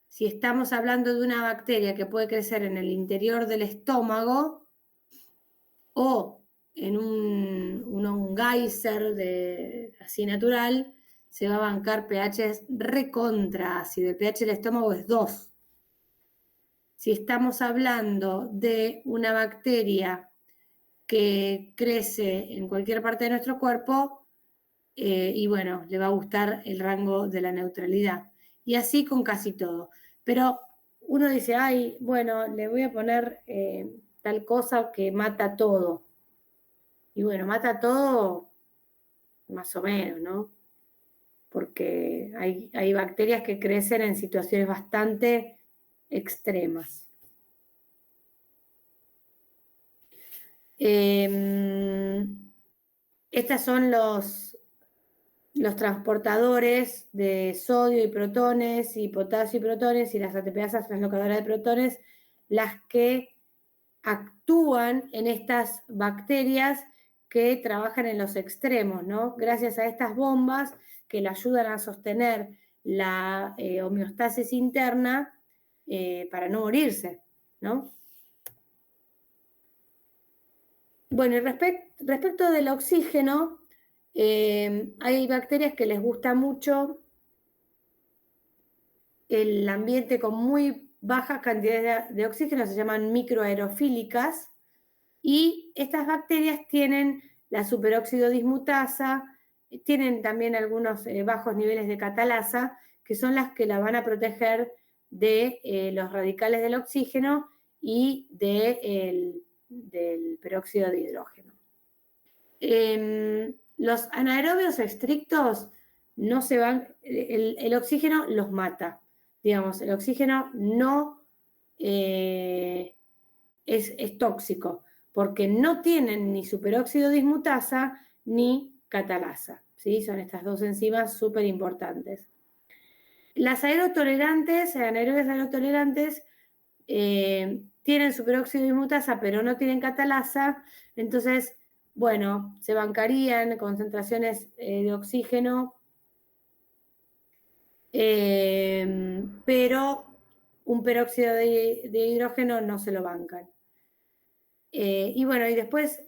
si estamos hablando de una bacteria que puede crecer en el interior del estómago o en un geyser así natural, se va a bancar pHs recontra ácido. El pH del estómago es 2. Si estamos hablando de una bacteria que crece en cualquier parte de nuestro cuerpo, y bueno, le va a gustar el rango de la neutralidad. Y así con casi todo. Pero uno dice, ay, bueno, le voy a poner tal cosa que mata todo. Y bueno, mata todo más o menos, ¿no? Porque hay bacterias que crecen en situaciones bastante extremas. Estos son los transportadores de sodio y protones, y potasio y protones, y las ATPasas translocadoras de protones, las que actúan en estas bacterias que trabajan en los extremos, ¿no? Gracias a estas bombas que le ayudan a sostener la homeostasis interna para no morirse, ¿no? Bueno, y respecto del oxígeno, hay bacterias que les gusta mucho el ambiente con muy bajas cantidades de oxígeno, se llaman microaerofílicas, y estas bacterias tienen la superóxido dismutasa, tienen también algunos bajos niveles de catalasa, que son las que la van a proteger de los radicales del oxígeno y del peróxido de hidrógeno. Los anaerobios estrictos no se van, el oxígeno los mata. Digamos, el oxígeno no es tóxico, porque no tienen ni superóxido dismutasa ni catalasa, ¿sí? Son estas dos enzimas súper importantes. Las anaerobios aerotolerantes tienen superóxido dismutasa, pero no tienen catalasa, entonces, bueno, se bancarían concentraciones de oxígeno, pero un peróxido de hidrógeno no se lo bancan. Y bueno, y después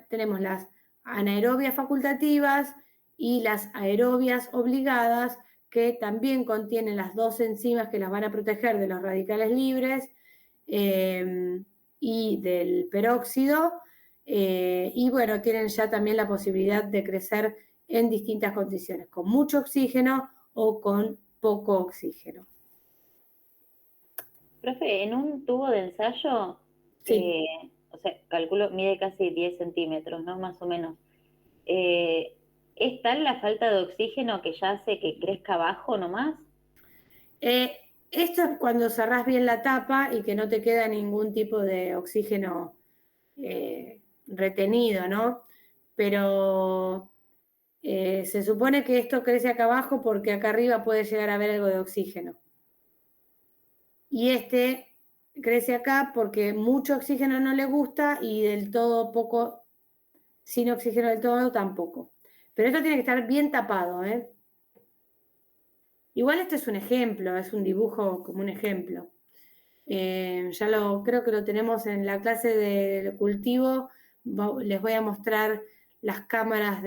tenemos las anaerobias facultativas y las aerobias obligadas, que también contienen las dos enzimas que las van a proteger de los radicales libres y del peróxido, y bueno, tienen ya también la posibilidad de crecer en distintas condiciones, con mucho oxígeno o con poco oxígeno. Profe, en un tubo de ensayo, sí. O sea, calculo, mide casi 10 centímetros, ¿no? Más o menos. ¿Es tal la falta de oxígeno que ya hace que crezca abajo nomás? Esto es cuando cerrás bien la tapa y que no te queda ningún tipo de oxígeno retenido, ¿no? Pero se supone que esto crece acá abajo porque acá arriba puede llegar a haber algo de oxígeno. Y este crece acá porque mucho oxígeno no le gusta y del todo poco, sin oxígeno del todo tampoco. Pero esto tiene que estar bien tapado, ¿eh? Igual este es un ejemplo, es un dibujo como un ejemplo. Creo que lo tenemos en la clase de cultivo. Les voy a mostrar las cámaras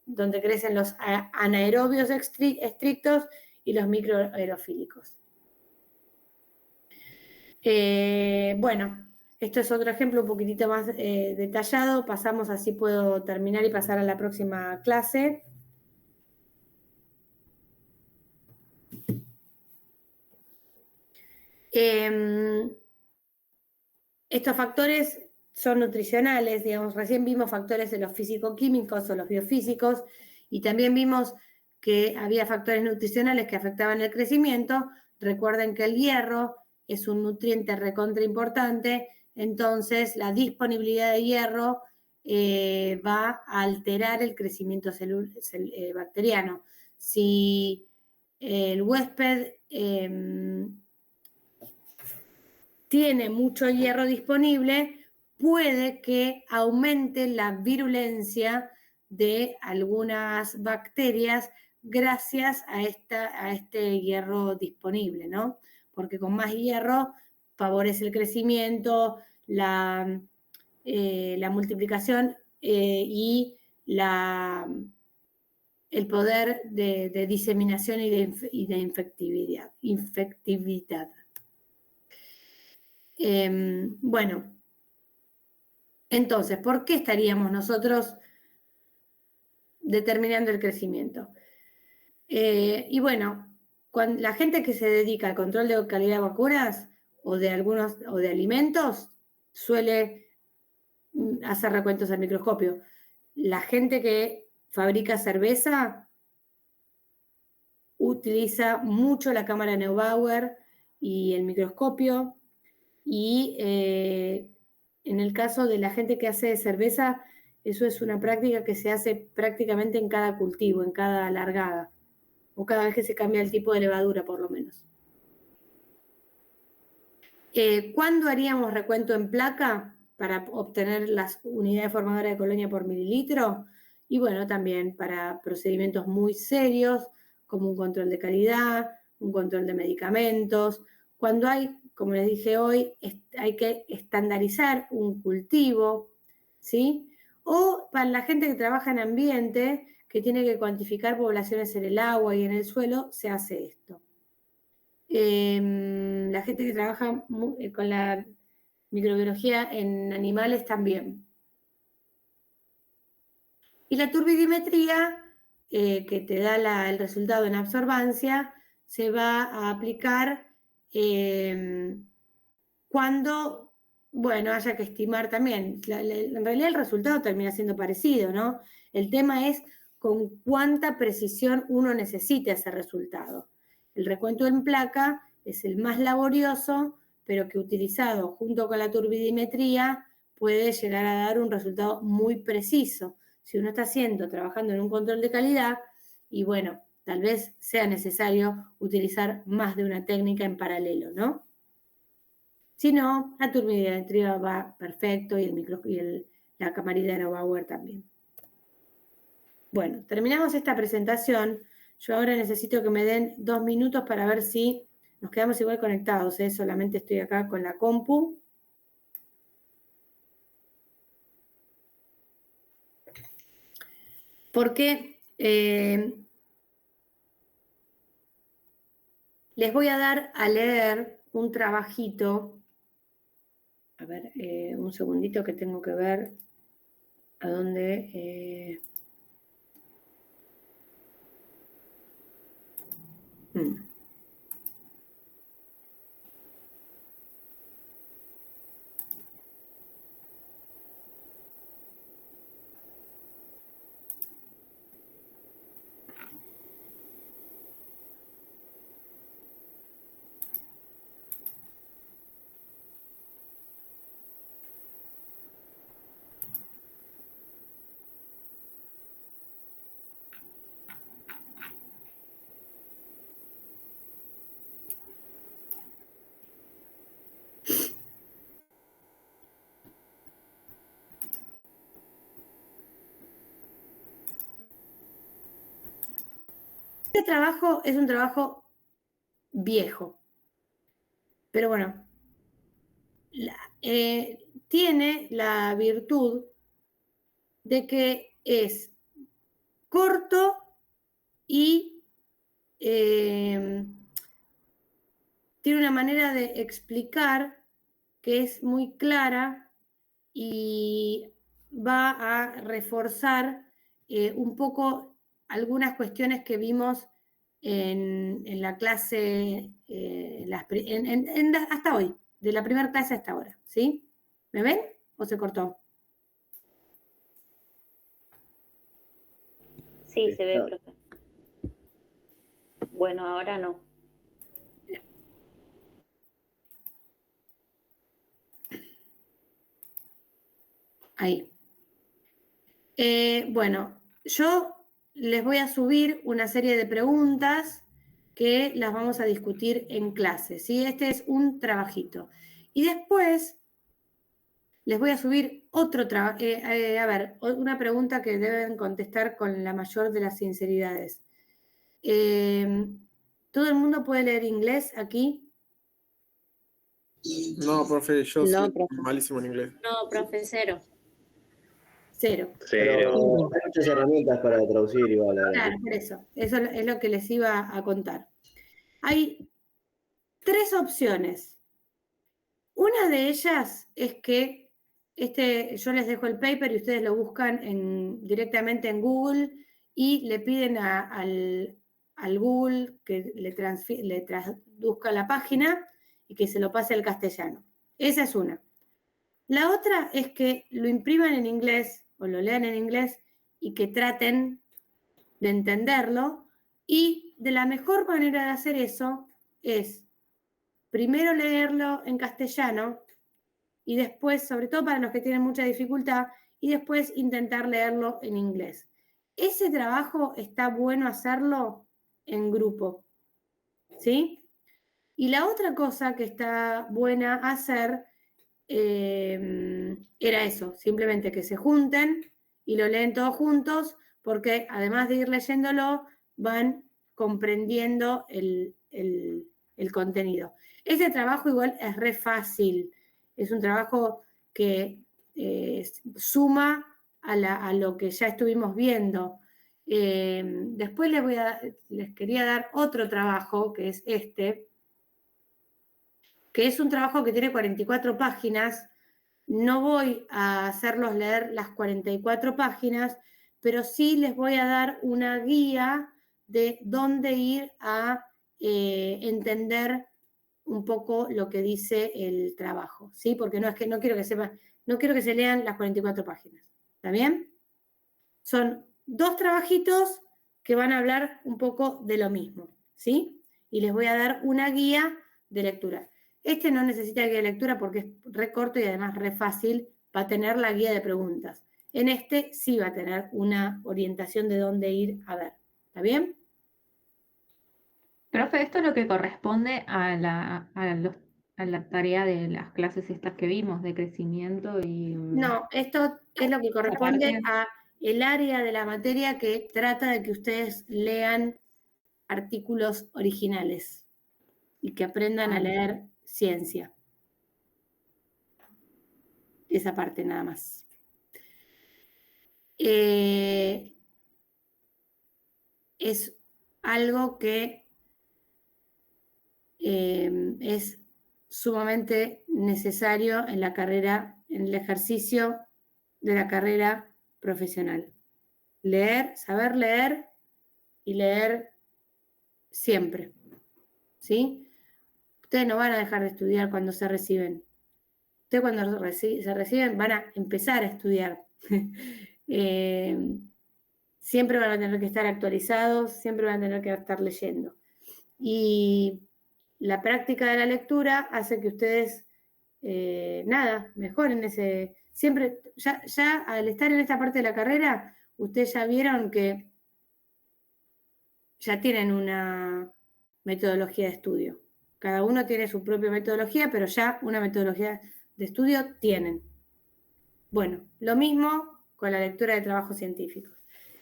donde crecen los anaerobios estrictos y los microaerofílicos. Bueno, esto es otro ejemplo un poquitito más detallado. Pasamos, así puedo terminar y pasar a la próxima clase. Estos factores son nutricionales, digamos, recién vimos factores de los físico-químicos o los biofísicos, y también vimos que había factores nutricionales que afectaban el crecimiento. Recuerden que el hierro es un nutriente recontra importante, entonces la disponibilidad de hierro va a alterar el crecimiento bacteriano. Si el huésped tiene mucho hierro disponible, puede que aumente la virulencia de algunas bacterias gracias a este hierro disponible, ¿no? Porque con más hierro favorece el crecimiento, la multiplicación y el poder de diseminación y de infectividad. Bueno, entonces, ¿por qué estaríamos nosotros determinando el crecimiento? Y bueno, cuando la gente que se dedica al control de calidad de vacunas o de alimentos suele hacer recuentos al microscopio. La gente que fabrica cerveza utiliza mucho la cámara Neubauer y el microscopio, y en el caso de la gente que hace cerveza, eso es una práctica que se hace prácticamente en cada cultivo, en cada largada, o cada vez que se cambia el tipo de levadura, por lo menos. ¿Cuándo haríamos recuento en placa para obtener las unidades formadoras de colonia por mililitro? Y bueno, también para procedimientos muy serios, como un control de calidad, un control de medicamentos. Cuando hay, como les dije hoy, hay que estandarizar un cultivo, ¿sí? O para la gente que trabaja en ambiente, que tiene que cuantificar poblaciones en el agua y en el suelo, se hace esto. La gente que trabaja con la microbiología en animales también. Y la turbidimetría, que te da el resultado en absorbancia, se va a aplicar cuando, bueno, haya que estimar también. En realidad el resultado termina siendo parecido, ¿no? El tema es con cuánta precisión uno necesita ese resultado. El recuento en placa es el más laborioso, pero que utilizado junto con la turbidimetría puede llegar a dar un resultado muy preciso. Si uno está trabajando en un control de calidad, y bueno, tal vez sea necesario utilizar más de una técnica en paralelo, ¿no? Si no, la turbidimetría va perfecto y la camarita de Neubauer también. Bueno, terminamos esta presentación. Yo ahora necesito que me den 2 minutos para ver si nos quedamos igual conectados, solamente estoy acá con la compu. Porque les voy a dar a leer un trabajito. A ver, un segundito que tengo que ver a dónde... Este trabajo es un trabajo viejo, pero bueno, tiene la virtud de que es corto y tiene una manera de explicar que es muy clara y va a reforzar un poco algunas cuestiones que vimos en la clase, hasta hoy, de la primera clase hasta ahora, ¿sí? ¿Me ven o se cortó? Sí, se ve, profe. Bueno, ahora no. Ahí. Bueno, yo les voy a subir una serie de preguntas que las vamos a discutir en clase, ¿sí? Este es un trabajito. Y después les voy a subir otro trabajo. A ver, una pregunta que deben contestar con la mayor de las sinceridades. ¿Todo el mundo puede leer inglés aquí? No, profe, yo No, soy profe. malísimo en inglés. No, profe, cero. Cero. Pero hay muchas herramientas para traducir igual. Claro, por eso. Eso es lo que les iba a contar. Hay 3 opciones. Una de ellas es que yo les dejo el paper y ustedes lo buscan directamente en Google y le piden al Google que le traduzca la página y que se lo pase al castellano. Esa es una. La otra es que lo impriman en inglés o lo lean en inglés y que traten de entenderlo, y de la mejor manera de hacer eso es primero leerlo en castellano y después, sobre todo para los que tienen mucha dificultad, y después intentar leerlo en inglés. Ese trabajo está bueno hacerlo en grupo, ¿sí? Y la otra cosa que está buena hacer era eso, simplemente que se junten y lo leen todos juntos, porque además de ir leyéndolo, van comprendiendo el contenido. Ese trabajo igual es re fácil, es un trabajo que suma a lo que ya estuvimos viendo. Después les quería dar otro trabajo, que es este, que es un trabajo que tiene 44 páginas. No voy a hacerlos leer las 44 páginas, pero sí les voy a dar una guía de dónde ir a entender un poco lo que dice el trabajo, ¿sí? Porque no quiero que se lean las 44 páginas, ¿está bien? Son 2 trabajitos que van a hablar un poco de lo mismo, ¿sí? Y les voy a dar una guía de lectura. Este no necesita guía de lectura porque es re corto y además re fácil, va a tener la guía de preguntas. En este sí va a tener una orientación de dónde ir a ver, ¿está bien? Profe, esto es lo que corresponde a la tarea de las clases estas que vimos, de crecimiento y... No, esto es lo que corresponde a el área de la materia que trata de que ustedes lean artículos originales. y que aprendan a leer ciencia. Esa parte nada más. Es algo que es sumamente necesario en la carrera, en el ejercicio de la carrera profesional. Leer, saber leer y leer siempre, ¿sí? Ustedes no van a dejar de estudiar cuando se reciben. Ustedes cuando se reciben van a empezar a estudiar. Siempre van a tener que estar actualizados, siempre van a tener que estar leyendo. Y la práctica de la lectura hace que ustedes, mejoren ese... Siempre, ya al estar en esta parte de la carrera, ustedes ya vieron que ya tienen una metodología de estudio. Cada uno tiene su propia metodología, pero ya una metodología de estudio tienen. Bueno, lo mismo con la lectura de trabajos científicos.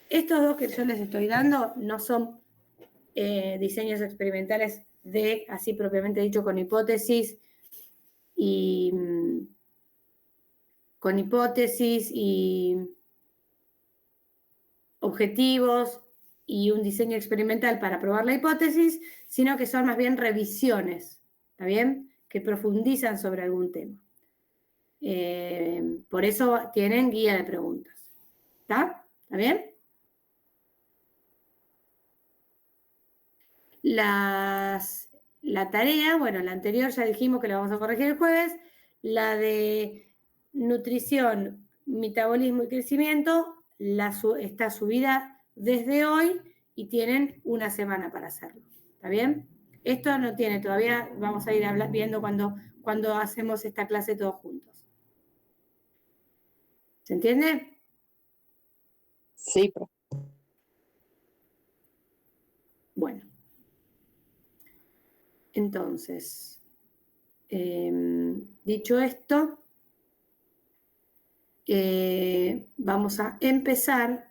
Estos dos que yo les estoy dando no son diseños experimentales de, así propiamente dicho, con hipótesis y objetivos y un diseño experimental para probar la hipótesis, sino que son más bien revisiones, ¿está bien? Que profundizan sobre algún tema. Por eso tienen guía de preguntas. ¿Está? ¿Está bien? La tarea, bueno, la anterior ya dijimos que la vamos a corregir el jueves. La de nutrición, metabolismo y crecimiento está subida desde hoy y tienen una semana para hacerlo. ¿Está bien? Esto no tiene todavía, vamos a ir viendo cuando hacemos esta clase todos juntos. ¿Se entiende? Sí, profe. Bueno. Entonces, dicho esto, vamos a empezar